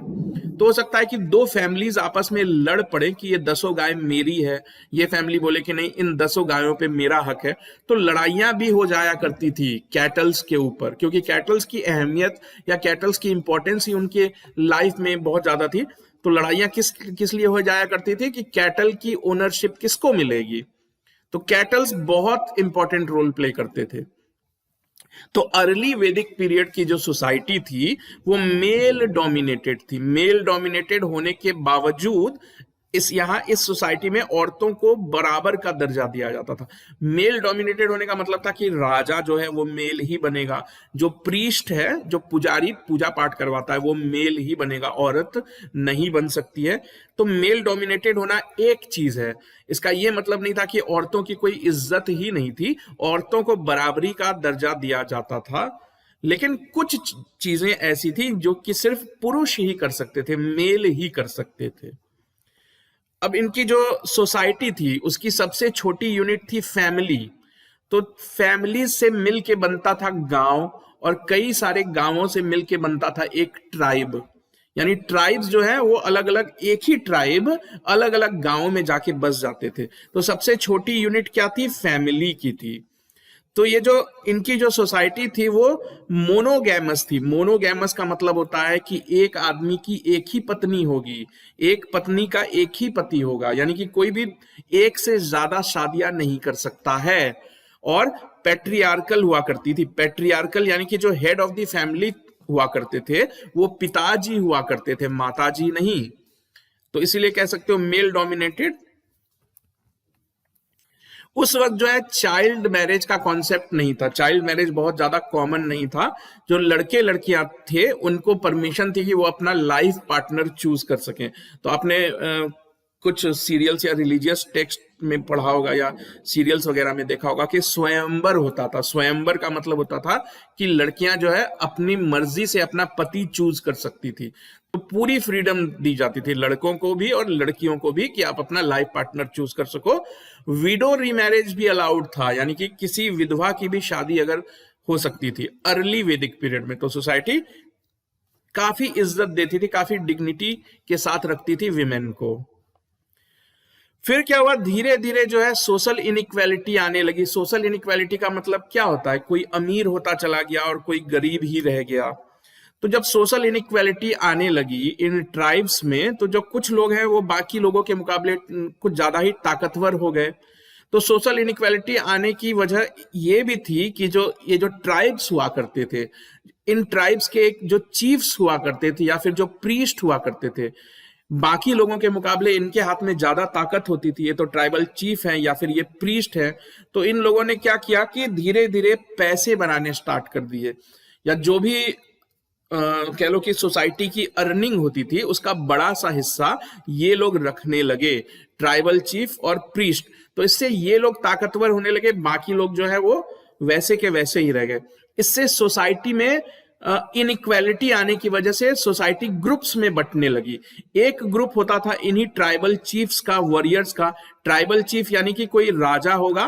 तो हो सकता है कि 2 फैमिलीज आपस में लड़ पड़े कि ये 10 गाय मेरी है, ये फैमिली बोले कि नहीं इन 10 गायों पे मेरा हक है। तो लड़ाइयां भी हो जाया करती थी कैटल्स के ऊपर, क्योंकि कैटल्स की अहमियत या कैटल्स की इंपॉर्टेंस ही उनके लाइफ में बहुत ज्यादा थी। तो लड़ाइयां किस लिए हो जाया करती थी कि कैटल की ओनरशिप किसको मिलेगी। तो कैटल्स बहुत इंपॉर्टेंट रोल प्ले करते थे। तो अर्ली वैदिक पीरियड की जो सोसाइटी थी वो मेल डोमिनेटेड थी। मेल डोमिनेटेड होने के बावजूद इस सोसाइटी में औरतों को बराबर का दर्जा दिया जाता था। मेल डोमिनेटेड होने का मतलब था कि राजा जो है वो मेल ही बनेगा, जो प्रीस्ट है, जो पुजारी पूजा पाठ करवाता है वो मेल ही बनेगा, औरत नहीं बन सकती है। तो मेल डोमिनेटेड होना एक चीज है। इसका ये मतलब नहीं था कि औरतों की कोई इज्जत ही नहीं थी, औरतों को बराबरी का दर्जा दिया जाता था। लेकिन कुछ चीजें ऐसी थी जो कि सिर्फ पुरुष ही कर सकते थे, मेल ही कर सकते थे। अब इनकी जो सोसाइटी थी उसकी सबसे छोटी यूनिट थी फैमिली। तो फैमिली से मिल के बनता था गांव, और कई सारे गांवों से मिल के बनता था एक ट्राइब। यानी ट्राइब्स जो है वो अलग अलग, एक ही ट्राइब अलग अलग गांवों में जाके बस जाते थे। तो सबसे छोटी यूनिट क्या थी? फैमिली की थी। तो ये जो इनकी जो सोसाइटी थी वो मोनोगैमस थी। मोनोगैमस का मतलब होता है कि एक आदमी की एक ही पत्नी होगी, एक पत्नी का एक ही पति होगा, यानी कि कोई भी एक से ज्यादा शादियां नहीं कर सकता है। और पैट्रियार्कल हुआ करती थी। पैट्रियार्कल यानी कि जो हेड ऑफ द फैमिली हुआ करते थे वो पिताजी हुआ करते थे, माताजी नहीं। तो इसीलिए कह सकते हो मेल डोमिनेटेड। उस वक्त जो है चाइल्ड मैरिज का कॉन्सेप्ट नहीं था, चाइल्ड मैरिज बहुत ज्यादा कॉमन नहीं था। जो लड़के लड़कियां थे उनको परमिशन थी कि वो अपना लाइफ पार्टनर चूज कर सकें। तो आपने कुछ सीरियल्स या रिलीजियस टेक्स्ट में पढ़ा होगा या सीरियल्स वगैरह में देखा होगा कि स्वयंवर होता था। स्वयंवर का मतलब होता था कि लड़कियां जो है अपनी मर्जी से अपना पति चूज कर सकती थी। तो पूरी फ्रीडम दी जाती थी लड़कों को भी और लड़कियों को भी कि आप अपना लाइफ पार्टनर चूज कर सको। विडो रीमैरिज भी अलाउड था, यानी कि किसी विधवा की भी शादी अगर हो सकती थी अर्ली वैदिक पीरियड में। तो सोसाइटी काफी इज्जत देती थी, काफी डिग्निटी के साथ रखती थी विमेन को। फिर क्या हुआ, धीरे धीरे जो है सोशल इनइक्वालिटी आने लगी। सोशल इनइक्वालिटी का मतलब क्या होता है, कोई अमीर होता चला गया और कोई गरीब ही रह गया। तो जब सोशल इनइक्वालिटी आने लगी इन ट्राइब्स में, तो जो कुछ लोग हैं वो बाकी लोगों के मुकाबले कुछ ज्यादा ही ताकतवर हो गए। तो सोशल इनइक्वालिटी आने की वजह ये भी थी कि ये जो ट्राइब्स हुआ करते थे, इन ट्राइब्स के एक जो चीफ्स हुआ करते थे या फिर जो प्रीस्ट हुआ करते थे, बाकी लोगों के मुकाबले इनके हाथ में ज्यादा ताकत होती थी। ये तो ट्राइबल चीफ है या फिर ये प्रीस्ट है। तो इन लोगों ने क्या किया कि धीरे धीरे पैसे बनाने स्टार्ट कर दिए, या जो भी कह लो कि सोसाइटी की अर्निंग होती थी उसका बड़ा सा हिस्सा ये लोग रखने लगे, ट्राइबल चीफ और प्रीस्ट। तो इससे ये लोग ताकतवर होने लगे, बाकी लोग जो है वो वैसे के वैसे ही रह गए। इससे सोसाइटी में इनइक्वालिटी आने की वजह से सोसाइटी ग्रुप्स में बंटने लगी। एक ग्रुप होता था इन्हीं ट्राइबल चीफ्स का, वॉरियर्स का। ट्राइबल चीफ यानी कि कोई राजा होगा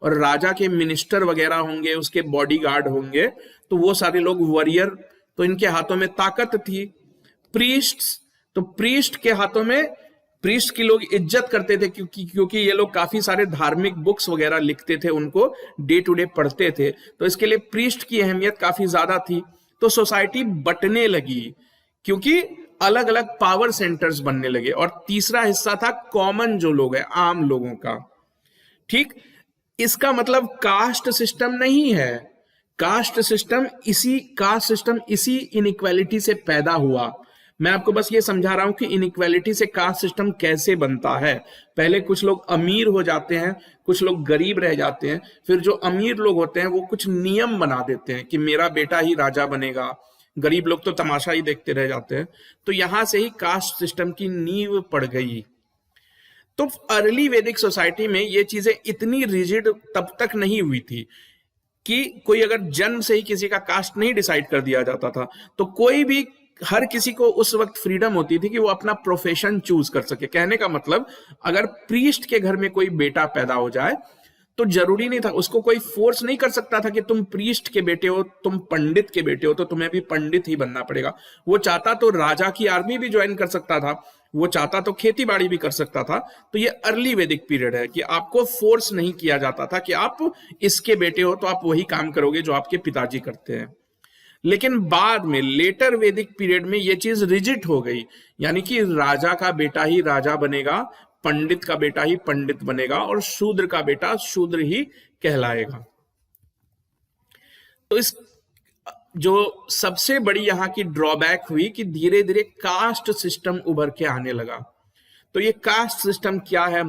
और राजा के मिनिस्टर वगैरह होंगे, उसके बॉडीगार्ड होंगे, तो वो सारे लोग वॉरियर, तो इनके हाथों में ताकत थी। प्रीस्ट, तो प्रीस्ट के हाथों में, प्रीस्ट की लोग इज्जत करते थे क्योंकि ये लोग काफी सारे धार्मिक बुक्स वगैरह लिखते थे, उनको डे टू डे पढ़ते थे, तो इसके लिए प्रीस्ट की अहमियत काफी ज्यादा थी। तो सोसाइटी बटने लगी क्योंकि अलग अलग पावर सेंटर्स बनने लगे। और तीसरा हिस्सा था कॉमन जो लोग हैं, आम लोगों का। ठीक, इसका मतलब कास्ट सिस्टम नहीं है। कास्ट सिस्टम इसी इनइक्वालिटी से पैदा हुआ। मैं आपको बस ये समझा रहा हूं कि इनइक्वालिटी से कास्ट सिस्टम कैसे बनता है। पहले कुछ लोग अमीर हो जाते हैं, कुछ लोग गरीब रह जाते हैं, फिर जो अमीर लोग होते हैं वो कुछ नियम बना देते हैं कि मेरा बेटा ही राजा बनेगा, गरीब लोग तो तमाशा ही देखते रह जाते हैं। तो यहां से ही कास्ट सिस्टम की नींव पड़ गई। तो अर्ली वैदिक सोसाइटी में ये चीजें इतनी रिजिड तब तक नहीं हुई थी कि कोई अगर जन्म से ही किसी का कास्ट नहीं डिसाइड कर दिया जाता था, तो कोई भी, हर किसी को उस वक्त फ्रीडम होती थी कि वो अपना प्रोफेशन चूज कर सके। कहने का मतलब, अगर प्रीस्ट के घर में कोई बेटा पैदा हो जाए तो जरूरी नहीं था, उसको कोई फोर्स नहीं कर सकता था कि तुम प्रीस्ट के बेटे हो, तुम पंडित के बेटे हो तो तुम्हें भी पंडित ही बनना पड़ेगा। वो चाहता तो राजा की आर्मी भी ज्वाइन कर सकता था, वो चाहता तो खेती बाड़ी भी कर सकता था। तो ये अर्ली वैदिक पीरियड है कि आपको फोर्स नहीं किया जाता था कि आप इसके बेटे हो तो आप वही काम करोगे जो आपके पिताजी करते हैं। लेकिन बाद में लेटर वैदिक पीरियड में ये चीज रिजिड हो गई, यानी कि राजा का बेटा ही राजा बनेगा, पंडित का बेटा ही पंडित बनेगा और शूद्र का बेटा शूद्र ही कहलाएगा। तो इस जो सबसे बड़ी यहां की ड्रॉबैक हुई कि धीरे धीरे कास्ट सिस्टम उभर के आने लगा। तो ये कास्ट सिस्टम क्या है?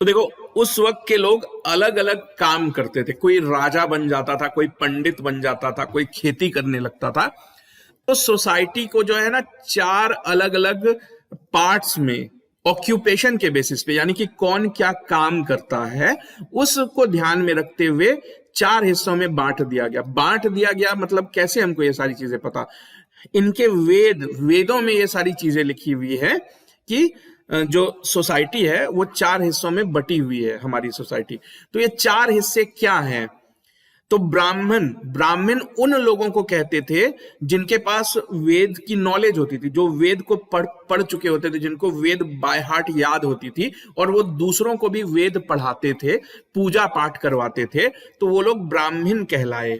तो देखो, उस वक्त के लोग अलग अलग काम करते थे। कोई राजा बन जाता था, कोई पंडित बन जाता था, कोई खेती करने लगता था। तो सोसाइटी को जो है ना, 4 अलग अलग पार्ट्स में ऑक्यूपेशन के बेसिस पे, यानी कि कौन क्या काम करता है, उसको ध्यान में रखते हुए 4 हिस्सों में बांट दिया गया। मतलब कैसे हमको ये सारी चीजें पता? इनके वेदों में ये सारी चीजें लिखी हुई है कि जो सोसाइटी है वो 4 हिस्सों में बटी हुई है हमारी सोसाइटी। तो ये 4 हिस्से क्या हैं? तो ब्राह्मण उन लोगों को कहते थे जिनके पास वेद की नॉलेज होती थी, जो वेद को पढ़ चुके होते थे, जिनको वेद बाय हार्ट याद होती थी, और वो दूसरों को भी वेद पढ़ाते थे, पूजा पाठ करवाते थे, तो वो लोग ब्राह्मण कहलाए।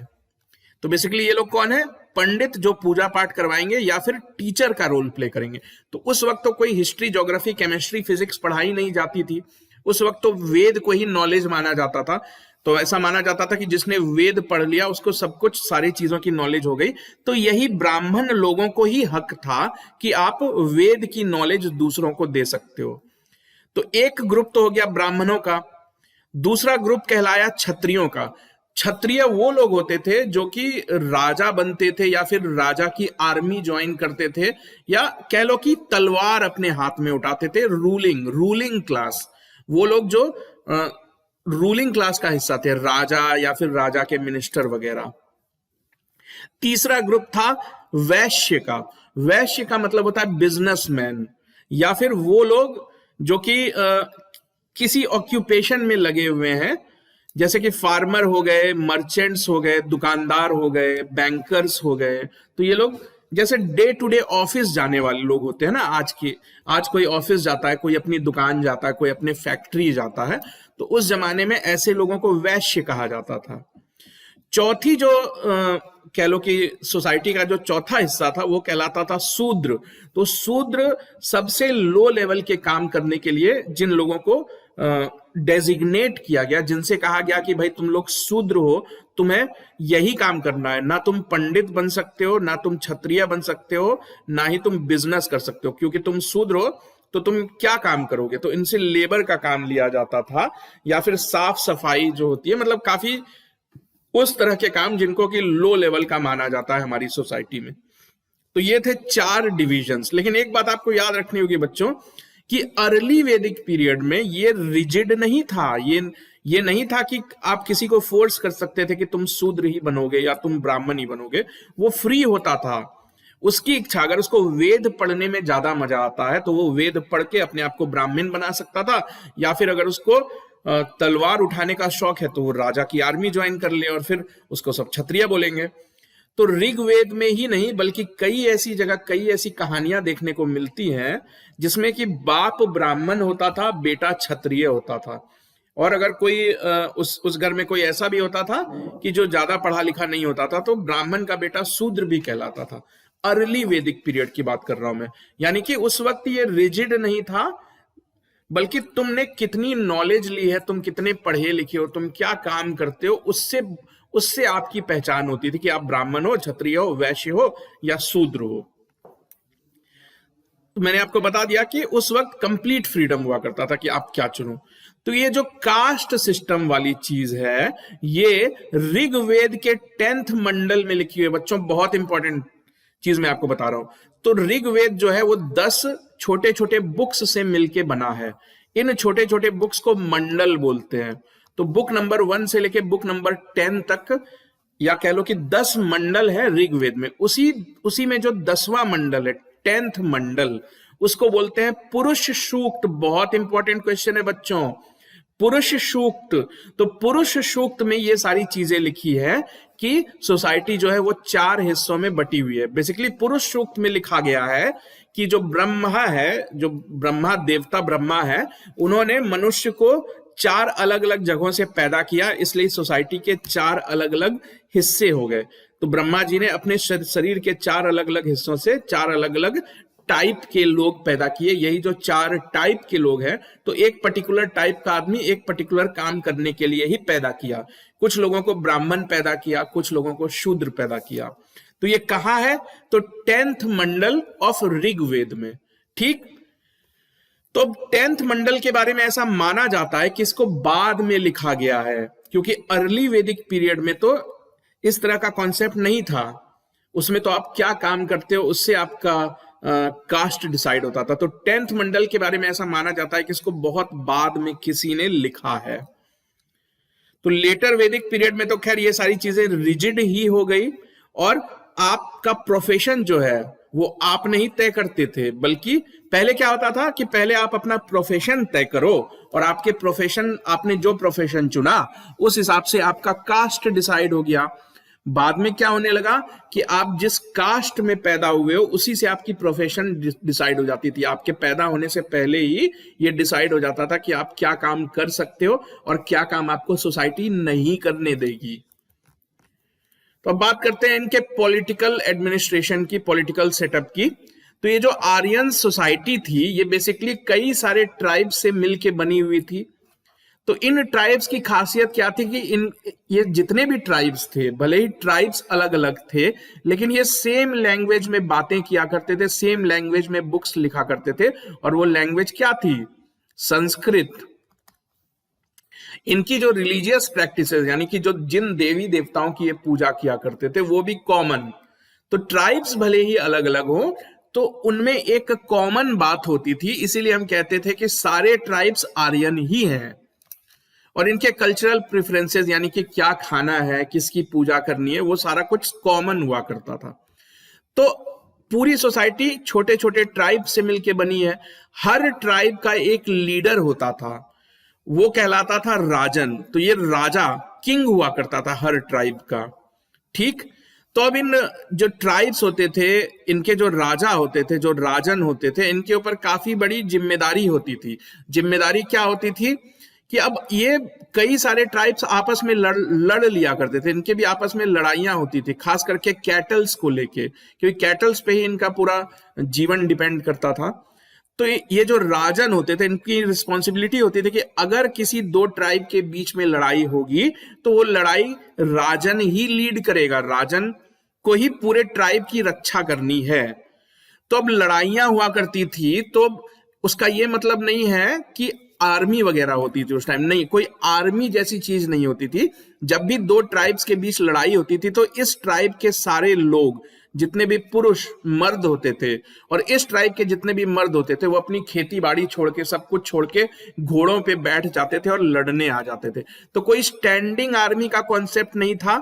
तो बेसिकली ये लोग कौन है? पंडित, जो पूजा पाठ करवाएंगे या फिर टीचर का रोल प्ले करेंगे। तो उस वक्त तो कोई हिस्ट्री, ज्योग्राफी, केमिस्ट्री, फिजिक्स पढ़ाई नहीं जाती थी। उस वक्त तो वेद को ही नॉलेज माना जाता था। तो ऐसा माना जाता था कि जिसने वेद पढ़ लिया उसको सब कुछ, सारी चीजों की नॉलेज हो गई। तो यही ब्राह्मण लोगों को ही हक था कि आप वेद की नॉलेज दूसरों को दे सकते हो। तो एक ग्रुप तो हो गया ब्राह्मणों का। दूसरा ग्रुप कहलाया क्षत्रियों का। क्षत्रिय वो लोग होते थे जो कि राजा बनते थे या फिर राजा की आर्मी ज्वाइन करते थे, या कह लो कि तलवार अपने हाथ में उठाते थे। रूलिंग क्लास, वो लोग जो रूलिंग क्लास का हिस्सा थे, राजा या फिर राजा के मिनिस्टर वगैरह। तीसरा ग्रुप था वैश्य का। वैश्य का मतलब होता है बिजनेसमैन, या फिर वो लोग जो कि किसी ऑक्यूपेशन में लगे हुए हैं, जैसे कि फार्मर हो गए, मर्चेंट्स हो गए, दुकानदार हो गए, बैंकर्स हो गए। तो ये लोग जैसे डे टू डे ऑफिस जाने वाले लोग होते हैं ना, आज कोई ऑफिस जाता है, कोई अपनी दुकान जाता है, कोई अपने फैक्ट्री जाता है, तो उस जमाने में ऐसे लोगों को वैश्य कहा जाता था। चौथी जो कह लो कि सोसाइटी का जो चौथा हिस्सा था वो कहलाता था शूद्र। तो शूद्र सबसे लो लेवल के काम करने के लिए जिन लोगों को डेजिग्नेट किया गया, जिनसे कहा गया कि भाई तुम लोग शूद्र हो, तुम्हें यही काम करना है, ना तुम पंडित बन सकते हो, ना तुम क्षत्रिय बन सकते हो, ना ही तुम बिजनेस कर सकते हो, क्योंकि तुम शूद्र हो तो तुम क्या काम करोगे। तो इनसे लेबर का काम लिया जाता था, या फिर साफ सफाई जो होती है, मतलब काफी उस तरह के काम जिनको कि लो लेवल का माना जाता है हमारी सोसाइटी में। तो ये थे 4 डिविजन्स। लेकिन एक बात आपको याद रखनी होगी बच्चों, कि अर्ली वैदिक पीरियड में ये रिजिड नहीं था, ये नहीं था कि आप किसी को फोर्स कर सकते थे कि तुम शूद्र ही बनोगे या तुम ब्राह्मण ही बनोगे। वो फ्री होता था, उसकी इच्छा, अगर उसको वेद पढ़ने में ज्यादा मजा आता है तो वो वेद पढ़ के अपने आप को ब्राह्मण बना सकता था, या फिर अगर उसको तलवार उठाने का शौक है तो वो राजा की आर्मी ज्वाइन कर ले और फिर उसको सब क्षत्रिय बोलेंगे। तो ऋग्वेद में ही नहीं बल्कि कई ऐसी जगह, कई ऐसी कहानियां देखने को मिलती हैं जिसमें कि बाप ब्राह्मण होता था, बेटा क्षत्रिय होता था। और अगर कोई उस घर में कोई ऐसा भी होता था कि जो ज्यादा पढ़ा लिखा नहीं होता था, तो ब्राह्मण का बेटा शूद्र भी कहलाता था। अर्ली वैदिक पीरियड की बात कर रहा हूं मैं, यानी कि उस वक्त ये रिजिड नहीं था, बल्कि तुमने कितनी नॉलेज ली है, तुम कितने पढ़े लिखे हो, तुम क्या काम करते हो, उससे आपकी पहचान होती थी कि आप ब्राह्मण हो, क्षत्रिय हो, वैश्य हो या शूद्र हो। तो मैंने आपको बता दिया कि उस वक्त कंप्लीट फ्रीडम हुआ करता था कि आप क्या चुनो। तो ये जो कास्ट सिस्टम वाली चीज है, ये ऋग्वेद के 10th मंडल में लिखी हुई है बच्चों। बहुत इंपॉर्टेंट चीज मैं आपको बता रहा हूं। तो ऋग्वेद जो है वो 10 छोटे छोटे बुक्स से मिलके बना है। इन छोटे छोटे बुक्स को मंडल बोलते हैं। तो बुक नंबर 1 से लेके बुक नंबर 10 तक, या कह लो कि 10 मंडल है ऋग्वेद में। उसी में जो 10वां मंडल है, 10th मंडल, उसको बोलते हैं पुरुष सूक्त। बहुत इंपॉर्टेंट क्वेश्चन है बच्चों, पुरुष सूक्त। तो पुरुष सूक्त में ये सारी चीजें लिखी है कि सोसाइटी जो है वो 4 हिस्सों में बटी हुई है। बेसिकली पुरुष सूक्त में लिखा गया है कि जो ब्रह्मा है, जो ब्रह्मा देवता ब्रह्मा है, उन्होंने मनुष्य को 4 अलग अलग जगहों से पैदा किया, इसलिए सोसाइटी के 4 अलग अलग हिस्से हो गए। तो ब्रह्मा जी ने अपने शरीर के 4 अलग अलग हिस्सों से 4 अलग अलग टाइप के लोग पैदा किए। यही जो 4 टाइप के लोग हैं, तो एक पर्टिकुलर टाइप का आदमी एक पर्टिकुलर काम करने के लिए ही पैदा किया। कुछ लोगों को ब्राह्मण पैदा किया, कुछ लोगों को शूद्र पैदा किया। तो ये कहाँ है? तो 10th मंडल ऑफ ऋग्वेद में। ठीक, तो 10th मंडल के बारे में ऐसा माना जाता है कि इसको बाद में लिखा गया है, क्योंकि अर्ली वैदिक पीरियड में तो इस तरह का कॉन्सेप्ट नहीं था। उसमें तो आप क्या काम करते हो उससे आपका कास्ट डिसाइड होता था। तो 10th मंडल के बारे में ऐसा माना जाता है कि इसको बहुत बाद में किसी ने लिखा है। तो लेटर वैदिक पीरियड में तो खैर ये सारी चीजें रिजिड ही हो गई, और आपका प्रोफेशन जो है वो आप नहीं तय करते थे, बल्कि पहले क्या होता था कि पहले आप अपना प्रोफेशन तय करो, और आपके प्रोफेशन, आपने जो प्रोफेशन चुना उस हिसाब से आपका कास्ट डिसाइड हो गया। बाद में क्या होने लगा कि आप जिस कास्ट में पैदा हुए हो उसी से आपकी प्रोफेशन डिसाइड हो जाती थी। आपके पैदा होने से पहले ही ये डिसाइड हो जाता था कि आप क्या काम कर सकते हो और क्या काम आपको सोसाइटी नहीं करने देगी। तो अब बात करते हैं इनके पॉलिटिकल एडमिनिस्ट्रेशन की, पॉलिटिकल सेटअप की। तो ये जो आर्यन सोसाइटी थी, ये बेसिकली कई सारे ट्राइब से मिलके बनी हुई थी। तो इन ट्राइब्स की खासियत क्या थी कि ये जितने भी ट्राइब्स थे, भले ही ट्राइब्स अलग अलग थे, लेकिन ये सेम लैंग्वेज में बातें किया करते थे, सेम लैंग्वेज में बुक्स लिखा करते थे। और वो लैंग्वेज क्या थी? संस्कृत। इनकी जो रिलीजियस प्रैक्टिसेस यानी कि जो जिन देवी देवताओं की ये पूजा किया करते थे वो भी कॉमन। तो ट्राइब्स भले ही अलग अलग हो तो उनमें एक कॉमन बात होती थी, इसीलिए हम कहते थे कि सारे ट्राइब्स आर्यन ही हैं। और इनके कल्चरल प्रेफरेंसेस यानी कि क्या खाना है, किसकी पूजा करनी है, वो सारा कुछ कॉमन हुआ करता था। तो पूरी सोसाइटी छोटे छोटे ट्राइब से मिलके बनी है। हर ट्राइब का एक लीडर होता था, वो कहलाता था राजन। तो ये राजा किंग हुआ करता था हर ट्राइब का। ठीक, तो अब इन जो ट्राइब्स होते थे, इनके जो राजा होते थे, जो राजन होते थे, इनके ऊपर काफी बड़ी जिम्मेदारी होती थी। जिम्मेदारी क्या होती थी कि अब ये कई सारे ट्राइब्स आपस में लड़ लिया करते थे। इनके भी आपस में लड़ाइयां होती थी, खास करके कैटल्स को लेके, क्योंकि कैटल्स पे ही इनका पूरा जीवन डिपेंड करता था। तो ये जो राजन होते थे, इनकी रिस्पॉन्सिबिलिटी होती थी कि अगर किसी दो ट्राइब के बीच में लड़ाई होगी तो वो लड़ाई राजन ही लीड करेगा, राजन को ही पूरे ट्राइब की रक्षा करनी है। तो अब लड़ाइयां हुआ करती थी, तो उसका ये मतलब नहीं है कि आर्मी वगैरह होती थी उस टाइम, नहीं, कोई आर्मी जैसी चीज नहीं होती थी। जब भी दो ट्राइब्स के बीच लड़ाई होती थी तो इस ट्राइब के सारे लोग, जितने भी पुरुष मर्द होते थे, और इस ट्राइब के जितने भी मर्द होते थे, वो अपनी खेती बाड़ी छोड़ के, सब कुछ छोड़ के घोड़ों पे बैठ जाते थे और लड़ने आ जाते थे। तो कोई स्टैंडिंग आर्मी का कॉन्सेप्ट नहीं था।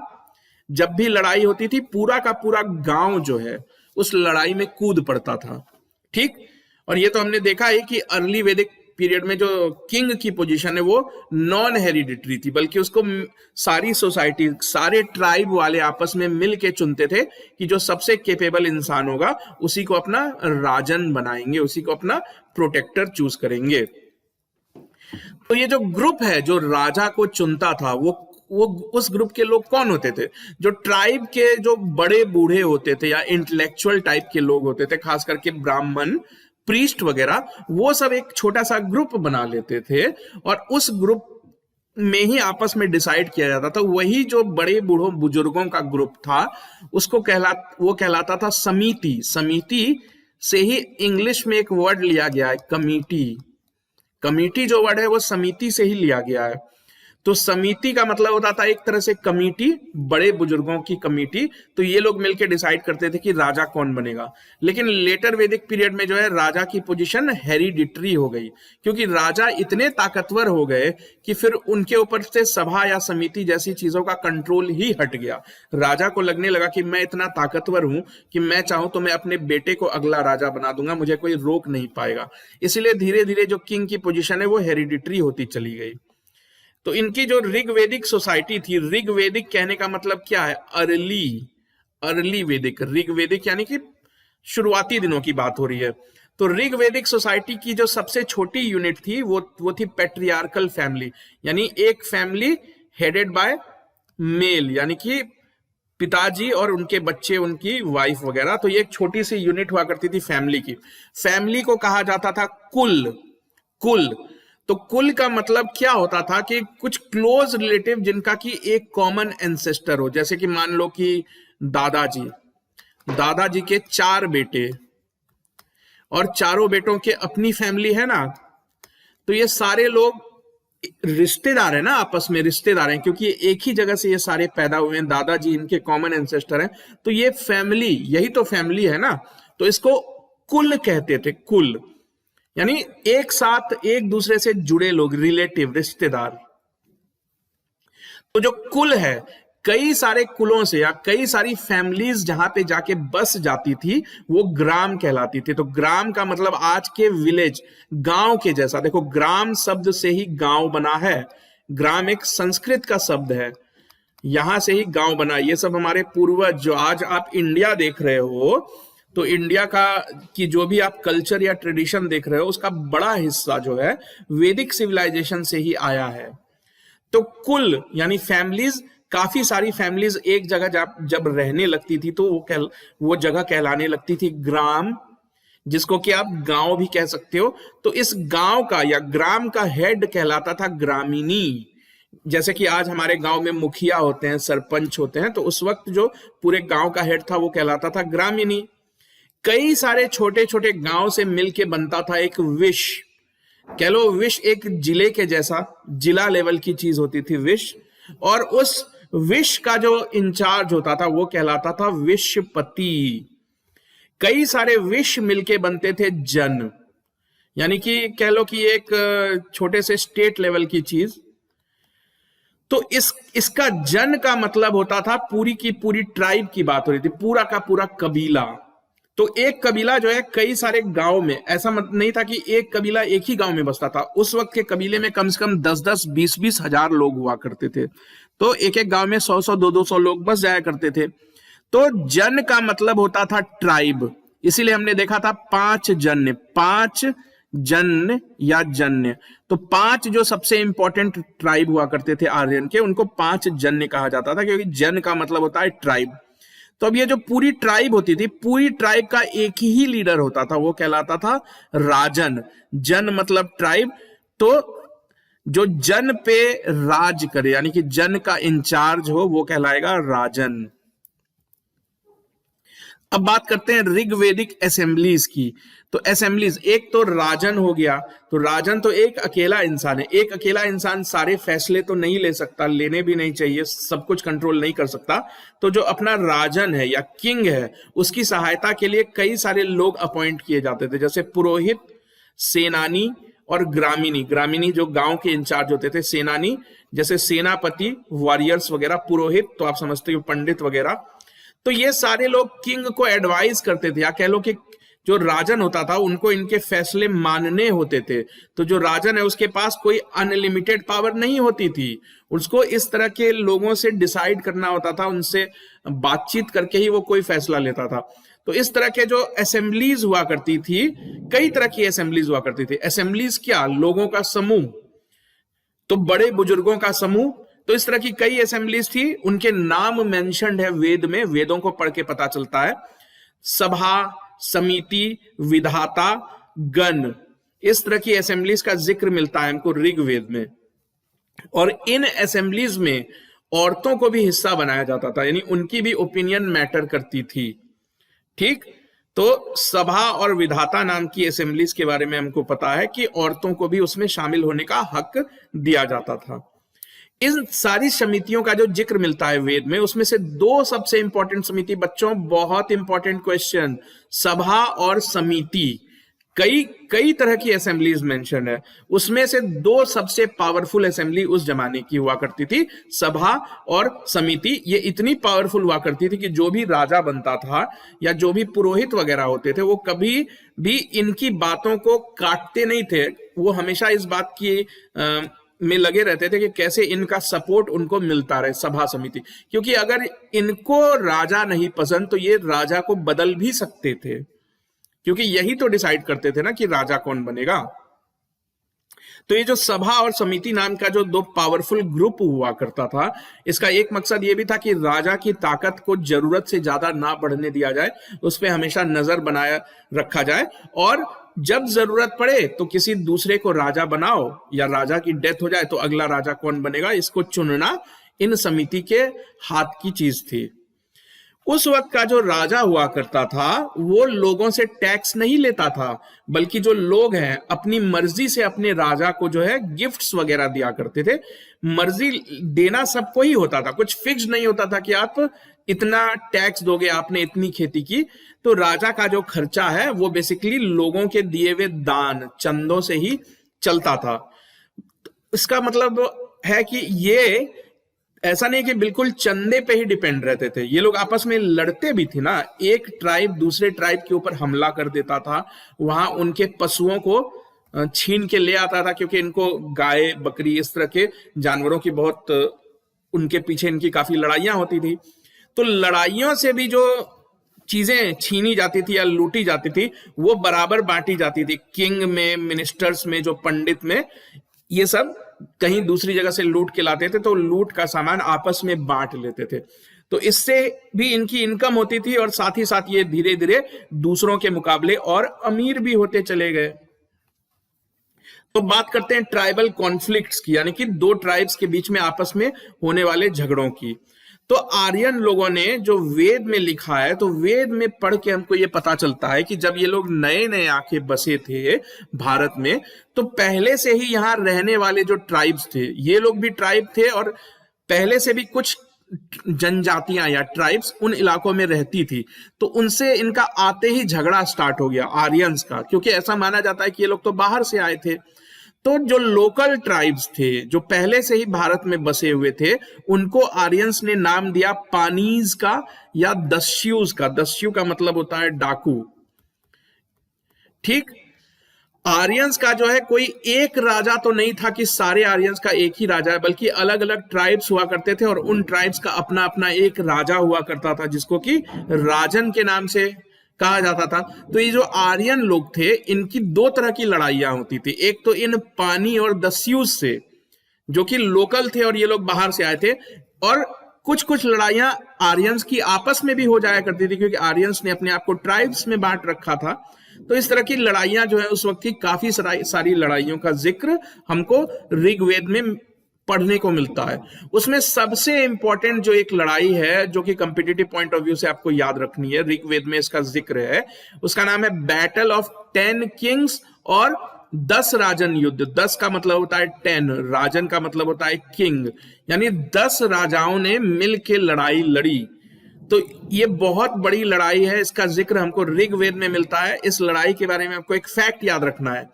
जब भी लड़ाई होती थी पूरा का पूरा गांव जो है उस लड़ाई में कूद पड़ता था। ठीक, और ये तो हमने देखा है कि अर्ली वैदिक पीरियड में जो किंग की पोजीशन है वो नॉन हेरिडिटरी थी, बल्कि उसको सारी सोसाइटी, सारे ट्राइब वाले आपस में मिल के चुनते थे कि जो सबसे केपेबल इंसान होगा उसी को अपना राजन बनाएंगे, उसी को अपना प्रोटेक्टर चूज करेंगे। तो ये जो ग्रुप है जो राजा को चुनता था, वो उस ग्रुप के लोग कौन होते थे? जो ट्राइब के जो बड़े बूढ़े होते थे या इंटेलेक्चुअल टाइप के लोग होते थे, खास करके ब्राह्मण, प्रीस्ट वगैरह, वो सब एक छोटा सा ग्रुप बना लेते थे और उस ग्रुप में ही आपस में डिसाइड किया जाता था। वही जो बड़े बूढ़ों बुजुर्गों का ग्रुप था उसको वो कहलाता था समिति। समिति से ही इंग्लिश में एक वर्ड लिया गया है, कमिटी। कमिटी जो वर्ड है वो समिति से ही लिया गया है। तो समिति का मतलब होता था एक तरह से कमिटी, बड़े बुजुर्गों की कमिटी। तो ये लोग मिलकर डिसाइड करते थे कि राजा कौन बनेगा। लेकिन लेटर वैदिक पीरियड में जो है राजा की पोजीशन हेरिडिटरी हो गई, क्योंकि राजा इतने ताकतवर हो गए कि फिर उनके ऊपर से सभा या समिति जैसी चीजों का कंट्रोल ही हट गया। राजा को लगने लगा कि मैं इतना ताकतवर हूं कि मैं चाहूं तो मैं अपने बेटे को अगला राजा बना दूंगा, मुझे कोई रोक नहीं पाएगा। इसलिए धीरे धीरे जो किंग की पोजीशन है वो हेरिडिटरी होती चली गई। तो इनकी जो ऋग्वेदिक सोसाइटी थी, ऋग्वेदिक कहने का मतलब क्या है? अर्ली वैदिक। ऋग्वेदिक यानी कि शुरुआती दिनों की बात हो रही है। तो ऋग्वेदिक सोसाइटी की जो सबसे छोटी यूनिट थी वो थी पैट्रियार्कल फैमिली, यानी एक फैमिली हेडेड बाय मेल, यानी कि पिताजी और उनके बच्चे, उनकी वाइफ वगैरह। तो ये एक छोटी सी यूनिट हुआ करती थी फैमिली की। फैमिली को कहा जाता था कुल। तो कुल का मतलब क्या होता था कि कुछ क्लोज रिलेटिव जिनका कि एक कॉमन एंसेस्टर हो। जैसे कि मान लो कि दादाजी के 4 बेटे और चारों बेटों के अपनी फैमिली है ना, तो ये सारे लोग रिश्तेदार है ना, आपस में रिश्तेदार हैं, क्योंकि एक ही जगह से ये सारे पैदा हुए हैं। दादाजी इनके कॉमन एंसेस्टर हैं। तो ये फैमिली, यही तो फैमिली है ना, तो इसको कुल कहते थे। कुल यानी एक साथ एक दूसरे से जुड़े लोग, रिलेटिव, रिश्तेदार। तो जो कुल है, कई सारे कुलों से या कई सारी फैमिलीज जहां पे जाके बस जाती थी वो ग्राम कहलाती थी। तो ग्राम का मतलब आज के विलेज, गांव के जैसा। देखो, ग्राम शब्द से ही गांव बना है। ग्राम एक संस्कृत का शब्द है, यहां से ही गांव बना। ये सब हमारे पूर्वज, जो आज आप इंडिया देख रहे हो, तो इंडिया की जो भी आप कल्चर या ट्रेडिशन देख रहे हो, उसका बड़ा हिस्सा जो है वैदिक सिविलाइजेशन से ही आया है। तो कुल यानी फैमिलीज, काफी सारी फैमिलीज एक जगह जब रहने लगती थी तो वो जगह कहलाने लगती थी ग्राम, जिसको कि आप गांव भी कह सकते हो। तो इस गांव का या ग्राम का हेड कहलाता था ग्रामीणी। जैसे कि आज हमारे गांव में मुखिया होते हैं, सरपंच होते हैं, तो उस वक्त जो पूरे गांव का हेड था वो कहलाता था ग्रामीणी। कई सारे छोटे छोटे गांव से मिलके बनता था एक विश, कह लो विश एक जिले के जैसा, जिला लेवल की चीज होती थी विश, और उस विश का जो इंचार्ज होता था वो कहलाता था विशपति। कई सारे विश मिलके बनते थे जन, यानी कि कह लो कि एक छोटे से स्टेट लेवल की चीज। तो इसका जन का मतलब होता था पूरी की पूरी ट्राइब की बात हो रही थी, पूरा का पूरा कबीला। तो एक कबीला जो है कई सारे गांव में, ऐसा नहीं था कि एक कबीला एक ही गांव में बसता था। उस वक्त के कबीले में कम से कम 10-10, 20-20 हजार लोग हुआ करते थे। तो एक एक गांव में 100-100, 200-200 लोग बस जाया करते थे। तो जन का मतलब होता था ट्राइब, इसीलिए हमने देखा था 5 जन्य, 5 जन्य या जन्य। तो 5 जो सबसे इंपॉर्टेंट ट्राइब हुआ करते थे आर्यन के, उनको 5 जन्य कहा जाता था, क्योंकि जन का मतलब होता है ट्राइब। तो अब ये जो पूरी ट्राइब होती थी, पूरी ट्राइब का एक ही लीडर होता था, वो कहलाता था राजन। जन मतलब ट्राइब, तो जो जन पे राज करे, यानी कि जन का इंचार्ज हो, वो कहलाएगा राजन। अब बात करते हैं ऋग्वेदिक असेंबलीज की। तो असेंबलीज, एक तो राजन हो गया, तो राजन तो एक अकेला इंसान है। एक अकेला इंसान सारे फैसले तो नहीं ले सकता, लेने भी नहीं चाहिए, सब कुछ कंट्रोल नहीं कर सकता। तो जो अपना राजन है या किंग है, उसकी सहायता के लिए कई सारे लोग अपॉइंट किए जाते थे, जैसे पुरोहित, सेनानी और ग्रामीणी। ग्रामीणी जो गांव के इंचार्ज होते थे, सेनानी जैसे सेनापति, वॉरियर्स वगैरह, पुरोहित तो आप समझते हो पंडित वगैरह। तो ये सारे लोग किंग को एडवाइस करते थे, या कह लो कि जो राजन होता था उनको इनके फैसले मानने होते थे। तो जो राजन है उसके पास कोई अनलिमिटेड पावर नहीं होती थी, उसको इस तरह के लोगों से डिसाइड करना होता था, उनसे बातचीत करके ही वो कोई फैसला लेता था। तो इस तरह के जो असेंबलीज हुआ करती थी, कई तरह की असेंबलीज हुआ करती थी। असेंबलीज क्या, लोगों का समूह, तो बड़े बुजुर्गों का समूह। तो इस तरह की कई असेंबलीज थी, उनके नाम मेंशन्ड है वेद में, वेदों को पढ़ के पता चलता है। सभा, समिति, विधाता, गण, इस तरह की असेंबलीज का जिक्र मिलता है हमको ऋग्वेद में। और इन असेंबलीज में औरतों को भी हिस्सा बनाया जाता था, यानी उनकी भी ओपिनियन मैटर करती थी। ठीक, तो सभा और विधाता नाम की असेंबलीज के बारे में हमको पता है कि औरतों को भी उसमें शामिल होने का हक दिया जाता था। इन सारी समितियों का जो जिक्र मिलता है वेद में, उसमें से 2 सबसे इंपॉर्टेंट समिति, बच्चों बहुत इंपॉर्टेंट क्वेश्चन, सभा और समिति। कई तरह की असेंबलीज मेंशन है, उसमें से 2 सबसे पावरफुल असेंबली उस जमाने की हुआ करती थी, सभा और समिति। ये इतनी पावरफुल हुआ करती थी कि जो भी राजा बनता था या जो भी पुरोहित वगैरह होते थे, वो कभी भी इनकी बातों को काटते नहीं थे। वो हमेशा इस बात की में लगे रहते थे कि कैसे इनका सपोर्ट उनको मिलता रहे, सभा समिति। क्योंकि अगर इनको राजा नहीं पसंद तो ये राजा को बदल भी सकते थे, क्योंकि यही तो डिसाइड करते थे ना कि राजा कौन बनेगा। तो ये जो सभा और समिति नाम का जो 2 पावरफुल ग्रुप हुआ करता था, इसका एक मकसद ये भी था कि राजा की ताकत को जरूरत से ज्यादा ना बढ़ने दिया जाए, उस पर हमेशा नजर बनाया रखा जाए, और जब जरूरत पड़े तो किसी दूसरे को राजा बनाओ, या राजा की डेथ हो जाए तो अगला राजा कौन बनेगा, इसको चुनना इन समिति के हाथ की चीज थी। उस वक्त का जो राजा हुआ करता था वो लोगों से टैक्स नहीं लेता था, बल्कि जो लोग हैं अपनी मर्जी से अपने राजा को जो है गिफ्ट्स वगैरह दिया करते थे। मर्जी देना सबको ही होता था, कुछ फिक्स नहीं होता था कि आप इतना टैक्स दोगे, आपने इतनी खेती की। तो राजा का जो खर्चा है वो बेसिकली लोगों के दिए हुए दान, चंदों से ही चलता था। इसका मतलब है कि ये ऐसा नहीं कि बिल्कुल चंदे पे ही डिपेंड रहते थे, ये लोग आपस में लड़ते भी थे ना। एक ट्राइब दूसरे ट्राइब के ऊपर हमला कर देता था, वहां उनके पशुओं को छीन के ले आता था, क्योंकि इनको गाय, बकरी, इस तरह के जानवरों की बहुत, उनके पीछे इनकी काफी लड़ाइयां होती थी। तो लड़ाइयों से भी जो चीजें छीनी जाती थी या लूटी जाती थी वो बराबर बांटी जाती थी, किंग में, मिनिस्टर्स में, जो पंडित में, ये सब कहीं दूसरी जगह से लूट के लाते थे, तो लूट का सामान आपस में बांट लेते थे। तो इससे भी इनकी इनकम होती थी, और साथ ही साथ ये धीरे धीरे दूसरों के मुकाबले और अमीर भी होते चले गए। तो बात करते हैं ट्राइबल कॉन्फ्लिक्ट्स की, यानी कि 2 ट्राइब्स के बीच में आपस में होने वाले झगड़ों की। तो आर्यन लोगों ने जो वेद में लिखा है, तो वेद में पढ़ के हमको ये पता चलता है कि जब ये लोग नए नए आके बसे थे भारत में, तो पहले से ही यहाँ रहने वाले जो ट्राइब्स थे, ये लोग भी ट्राइब थे, और पहले से भी कुछ जनजातियां या ट्राइब्स उन इलाकों में रहती थी। तो उनसे इनका आते ही झगड़ा स्टार्ट हो गया आर्यंस का, क्योंकि ऐसा माना जाता है कि ये लोग तो बाहर से आए थे। तो जो लोकल ट्राइब्स थे, जो पहले से ही भारत में बसे हुए थे, उनको आर्यंस ने नाम दिया पानीज का या दस्युज का। दस्यु का मतलब होता है डाकू। ठीक। आर्यंस का जो है कोई एक राजा तो नहीं था कि सारे आर्यंस का एक ही राजा है, बल्कि अलग अलग ट्राइब्स हुआ करते थे, और उन ट्राइब्स का अपना अपना एक राजा हुआ करता था, जिसको कि राजन के नाम से कहा जाता था। तो ये जो आर्यन लोग थे, इनकी दो तरह की लड़ाइयां होती थी। एक तो इन पानी और दस्यूज से, जो कि लोकल थे और ये लोग बाहर से आए थे, और कुछ कुछ लड़ाइयां आर्यंस की आपस में भी हो जाया करती थी, क्योंकि आर्यंस ने अपने आप को ट्राइब्स में बांट रखा था। तो इस तरह की लड़ाइयां जो है, उस वक्त की काफी सारी लड़ाइयों का जिक्र हमको ऋग्वेद में पढ़ने को मिलता है। उसमें सबसे इंपॉर्टेंट जो एक लड़ाई है, जो कि कंपिटिटिव पॉइंट ऑफ व्यू से आपको याद रखनी है, ऋग्वेद में इसका जिक्र है, उसका नाम है बैटल ऑफ 10 किंग्स और 10 राजन युद्ध। 10 का मतलब होता है 10, राजन का मतलब होता है किंग, यानी 10 राजाओं ने मिलकर लड़ाई लड़ी। तो ये बहुत बड़ी लड़ाई है, इसका जिक्र हमको ऋग्वेद में मिलता है। इस लड़ाई के बारे में आपको एक फैक्ट याद रखना है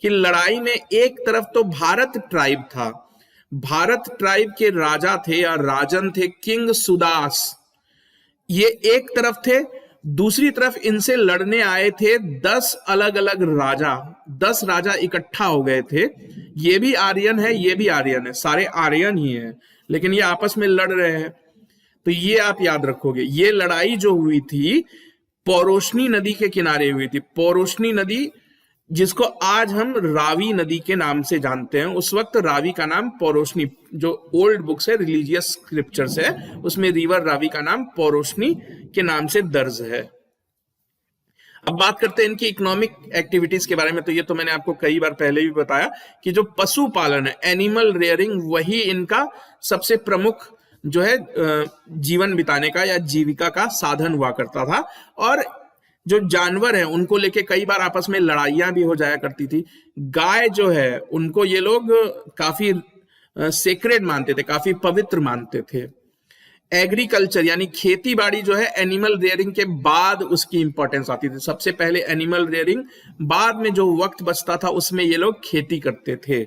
कि लड़ाई में एक तरफ तो भारत ट्राइब था, भारत ट्राइब के राजा थे या राजन थे किंग सुदास, ये एक तरफ थे। दूसरी तरफ इनसे लड़ने आए थे 10 अलग अलग राजा, 10 राजा इकट्ठा हो गए थे। ये भी आर्यन है, ये भी आर्यन है, सारे आर्यन ही हैं, लेकिन ये आपस में लड़ रहे हैं। तो ये आप याद रखोगे। ये लड़ाई जो हुई थी पौरोष्णी नदी के किनारे हुई थी। पौरोष्णी नदी, जिसको आज हम रावी नदी के नाम से जानते हैं, उस वक्त रावी का नाम पौरोष्णी, जो ओल्ड बुक्स है, रिलीजियस स्क्रिप्चर्स है, उसमें रिवर रावी का नाम पौरोष्णी के नाम से दर्ज है। अब बात करते हैं इनकी इकोनॉमिक एक्टिविटीज के बारे में। तो ये तो मैंने आपको कई बार पहले भी बताया कि जो पशुपालन है, एनिमल रेयरिंग, वही इनका सबसे प्रमुख जो है जीवन बिताने का या जीविका का साधन हुआ करता था। और जो जानवर है, उनको लेके कई बार आपस में लड़ाइयां भी हो जाया करती थी। गाय जो है, उनको ये लोग काफी सेक्रेड मानते थे, काफी पवित्र मानते थे। एग्रीकल्चर यानी खेती बाड़ी जो है, एनिमल रेयरिंग के बाद उसकी इंपॉर्टेंस आती थी। सबसे पहले एनिमल रेयरिंग, बाद में जो वक्त बचता था उसमें ये लोग खेती करते थे।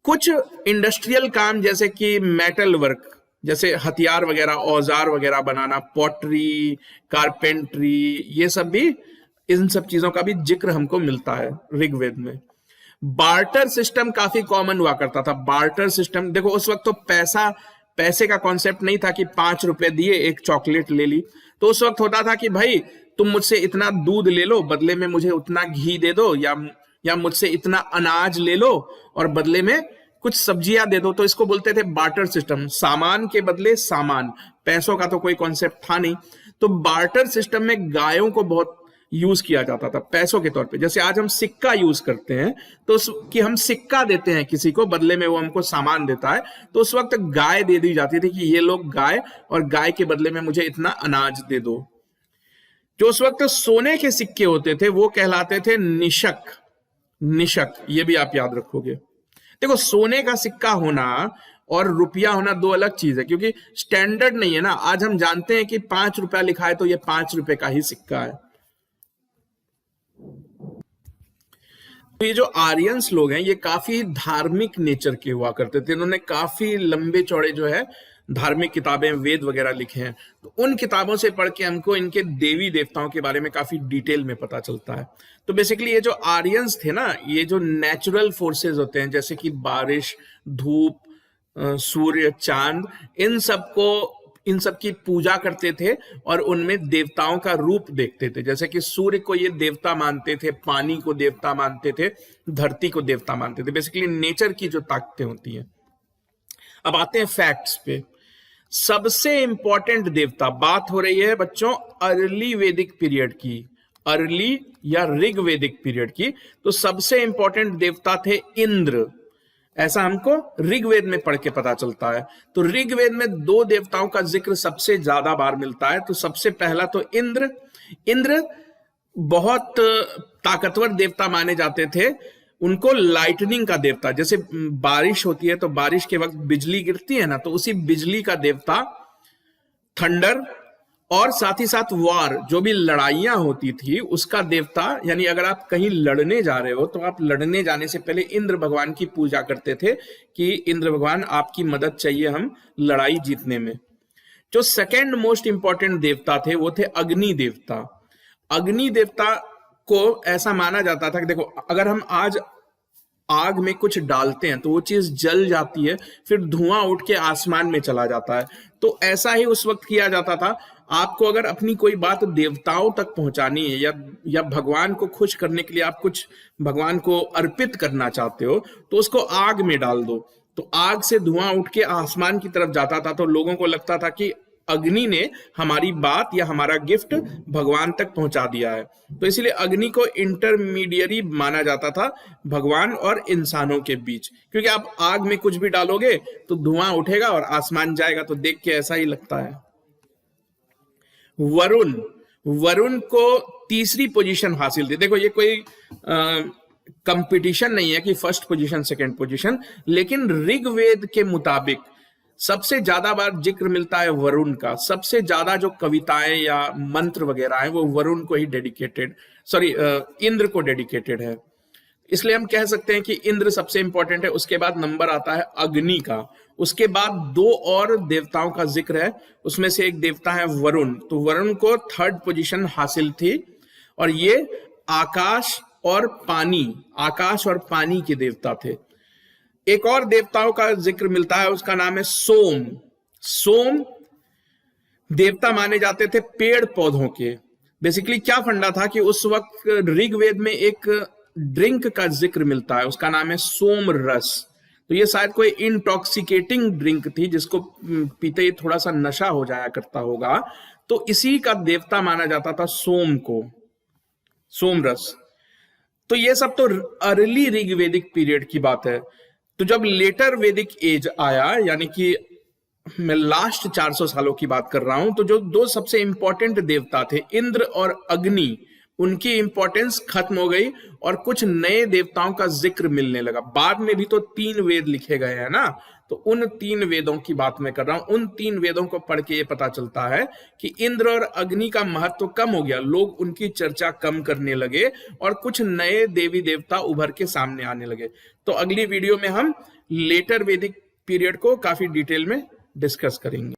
कुछ इंडस्ट्रियल काम जैसे कि मेटल वर्क, जैसे हथियार वगैरह, औजार वगैरह बनाना, पॉटरी, कारपेंट्री, ये सब भी, इन सब चीजों का भी जिक्र हमको मिलता है ऋग्वेद में। बार्टर सिस्टम काफी कॉमन हुआ करता था। बार्टर सिस्टम, देखो उस वक्त तो पैसे का कॉन्सेप्ट नहीं था कि 5 रुपए दिए एक चॉकलेट ले ली। तो उस वक्त होता था कि भाई तुम मुझसे इतना दूध ले लो, बदले में मुझे उतना घी दे दो, या मुझसे इतना अनाज ले लो और बदले में कुछ सब्जियां दे दो। तो इसको बोलते थे बार्टर सिस्टम, सामान के बदले सामान। पैसों का तो कोई कॉन्सेप्ट था नहीं। तो बार्टर सिस्टम में गायों को बहुत यूज किया जाता था पैसों के तौर पे। जैसे आज हम सिक्का यूज करते हैं, तो कि हम सिक्का देते हैं किसी को, बदले में वो हमको सामान देता है। तो उस वक्त गाय दे दी जाती थी कि ये लोग गाय, और गाय के बदले में मुझे इतना अनाज दे दो। जो उस वक्त सोने के सिक्के होते थे वो कहलाते थे निशक। निशक, ये भी आप याद रखोगे। देखो, सोने का सिक्का होना और रुपया होना दो अलग चीज है, क्योंकि स्टैंडर्ड नहीं है ना। आज हम जानते हैं कि 5 रुपया लिखा है तो ये 5 रुपए का ही सिक्का है। तो ये जो आर्यंस लोग हैं, ये काफी धार्मिक नेचर के हुआ करते थे। इन्होंने काफी लंबे चौड़े जो है धार्मिक किताबें, वेद वगैरह लिखे हैं। तो उन किताबों से पढ़ के हमको इनके देवी देवताओं के बारे में काफी डिटेल में पता चलता है। तो बेसिकली ये जो आर्यंस थे ना, ये जो नेचुरल फोर्सेस होते हैं, जैसे कि बारिश, धूप, सूर्य, चांद, इन सब की पूजा करते थे और उनमें देवताओं का रूप देखते थे। जैसे कि सूर्य को ये देवता मानते थे, पानी को देवता मानते थे, धरती को देवता मानते थे। बेसिकली नेचर की जो ताकतें होती हैं। अब आते हैं फैक्ट्स पे। सबसे इंपॉर्टेंट देवता, बात हो रही है बच्चों अर्ली वैदिक पीरियड की, अर्ली या ऋग्वेदिक पीरियड की। तो सबसे इंपॉर्टेंट देवता थे इंद्र। ऐसा हमको ऋग्वेद में पढ़ के पता चलता है। तो ऋग्वेद में 2 देवताओं का जिक्र सबसे ज्यादा बार मिलता है। तो सबसे पहला तो इंद्र। इंद्र बहुत ताकतवर देवता माने जाते थे। उनको लाइटनिंग का देवता, जैसे बारिश होती है तो बारिश के वक्त बिजली गिरती है ना, तो उसी बिजली का देवता थंडर, और साथ ही साथ वार, जो भी लड़ाइयां होती थी उसका देवता। यानी अगर आप कहीं लड़ने जा रहे हो तो आप लड़ने जाने से पहले इंद्र भगवान की पूजा करते थे कि इंद्र भगवान आपकी मदद चाहिए हम लड़ाई जीतने में। जो सेकेंड मोस्ट इंपॉर्टेंट देवता थे वो थे अग्नि देवता। अग्नि देवता को ऐसा माना जाता था कि देखो, अगर हम आज आग में कुछ डालते हैं तो वो चीज जल जाती है, फिर धुआं उठ के आसमान में चला जाता है। तो ऐसा ही उस वक्त किया जाता था। आपको अगर अपनी कोई बात देवताओं तक पहुंचानी है या भगवान को खुश करने के लिए आप कुछ भगवान को अर्पित करना चाहते हो तो उसको आग में डाल दो। तो आग से धुआं उठ के आसमान की तरफ जाता था। तो लोगों को लगता था कि अग्नि ने हमारी बात या हमारा गिफ्ट भगवान तक पहुंचा दिया है। तो इसलिए अग्नि को इंटरमीडियरी माना जाता था भगवान और इंसानों के बीच, क्योंकि आप आग में कुछ भी डालोगे तो धुआं उठेगा और आसमान जाएगा। तो देख के ऐसा ही लगता है। वरुण, वरुण को तीसरी पोजीशन हासिल थी। देखो, ये कोई कंपटीशन नहीं है कि फर्स्ट पोजीशन सेकंड पोजीशन, लेकिन ऋग्वेद के मुताबिक सबसे ज्यादा बार जिक्र मिलता है वरुण का। सबसे ज्यादा जो कविताएं या मंत्र वगैरह हैं वो वरुण को ही डेडिकेटेड, इंद्र को डेडिकेटेड है। इसलिए हम कह सकते हैं कि इंद्र सबसे इंपॉर्टेंट है। उसके बाद नंबर आता है अग्नि का। उसके बाद 2 और देवताओं का जिक्र है, उसमें से एक देवता है वरुण। तो वरुण को 3rd पोजीशन हासिल थी, और ये आकाश और पानी के देवता थे। एक और देवताओं का जिक्र मिलता है, उसका नाम है सोम। सोम देवता माने जाते थे पेड़ पौधों के। बेसिकली क्या फंडा था कि उस वक्त ऋग्वेद में एक ड्रिंक का जिक्र मिलता है, उसका नाम है सोम रस। तो ये शायद कोई इंटॉक्सिकेटिंग ड्रिंक थी जिसको पीते ही थोड़ा सा नशा हो जाया करता होगा। तो इसी का देवता माना जाता था सोम को, सोम रस। तो ये सब तो अर्ली ऋग्वेदिक पीरियड की बात है। तो जब लेटर वैदिक एज आया, यानी कि मैं लास्ट 400 सालों की बात कर रहा हूं, तो जो 2 सबसे इंपॉर्टेंट देवता थे इंद्र और अग्नि, उनकी इंपॉर्टेंस खत्म हो गई और कुछ नए देवताओं का जिक्र मिलने लगा। बाद में भी तो 3 वेद लिखे गए हैं ना, तो उन 3 वेदों की बात मैं कर रहा हूं। उन 3 वेदों को पढ़ के ये पता चलता है कि इंद्र और अग्नि का महत्व कम हो गया, लोग उनकी चर्चा कम करने लगे और कुछ नए देवी देवता उभर के सामने आने लगे। तो अगली वीडियो में हम लेटर वैदिक पीरियड को काफी डिटेल में डिस्कस करेंगे।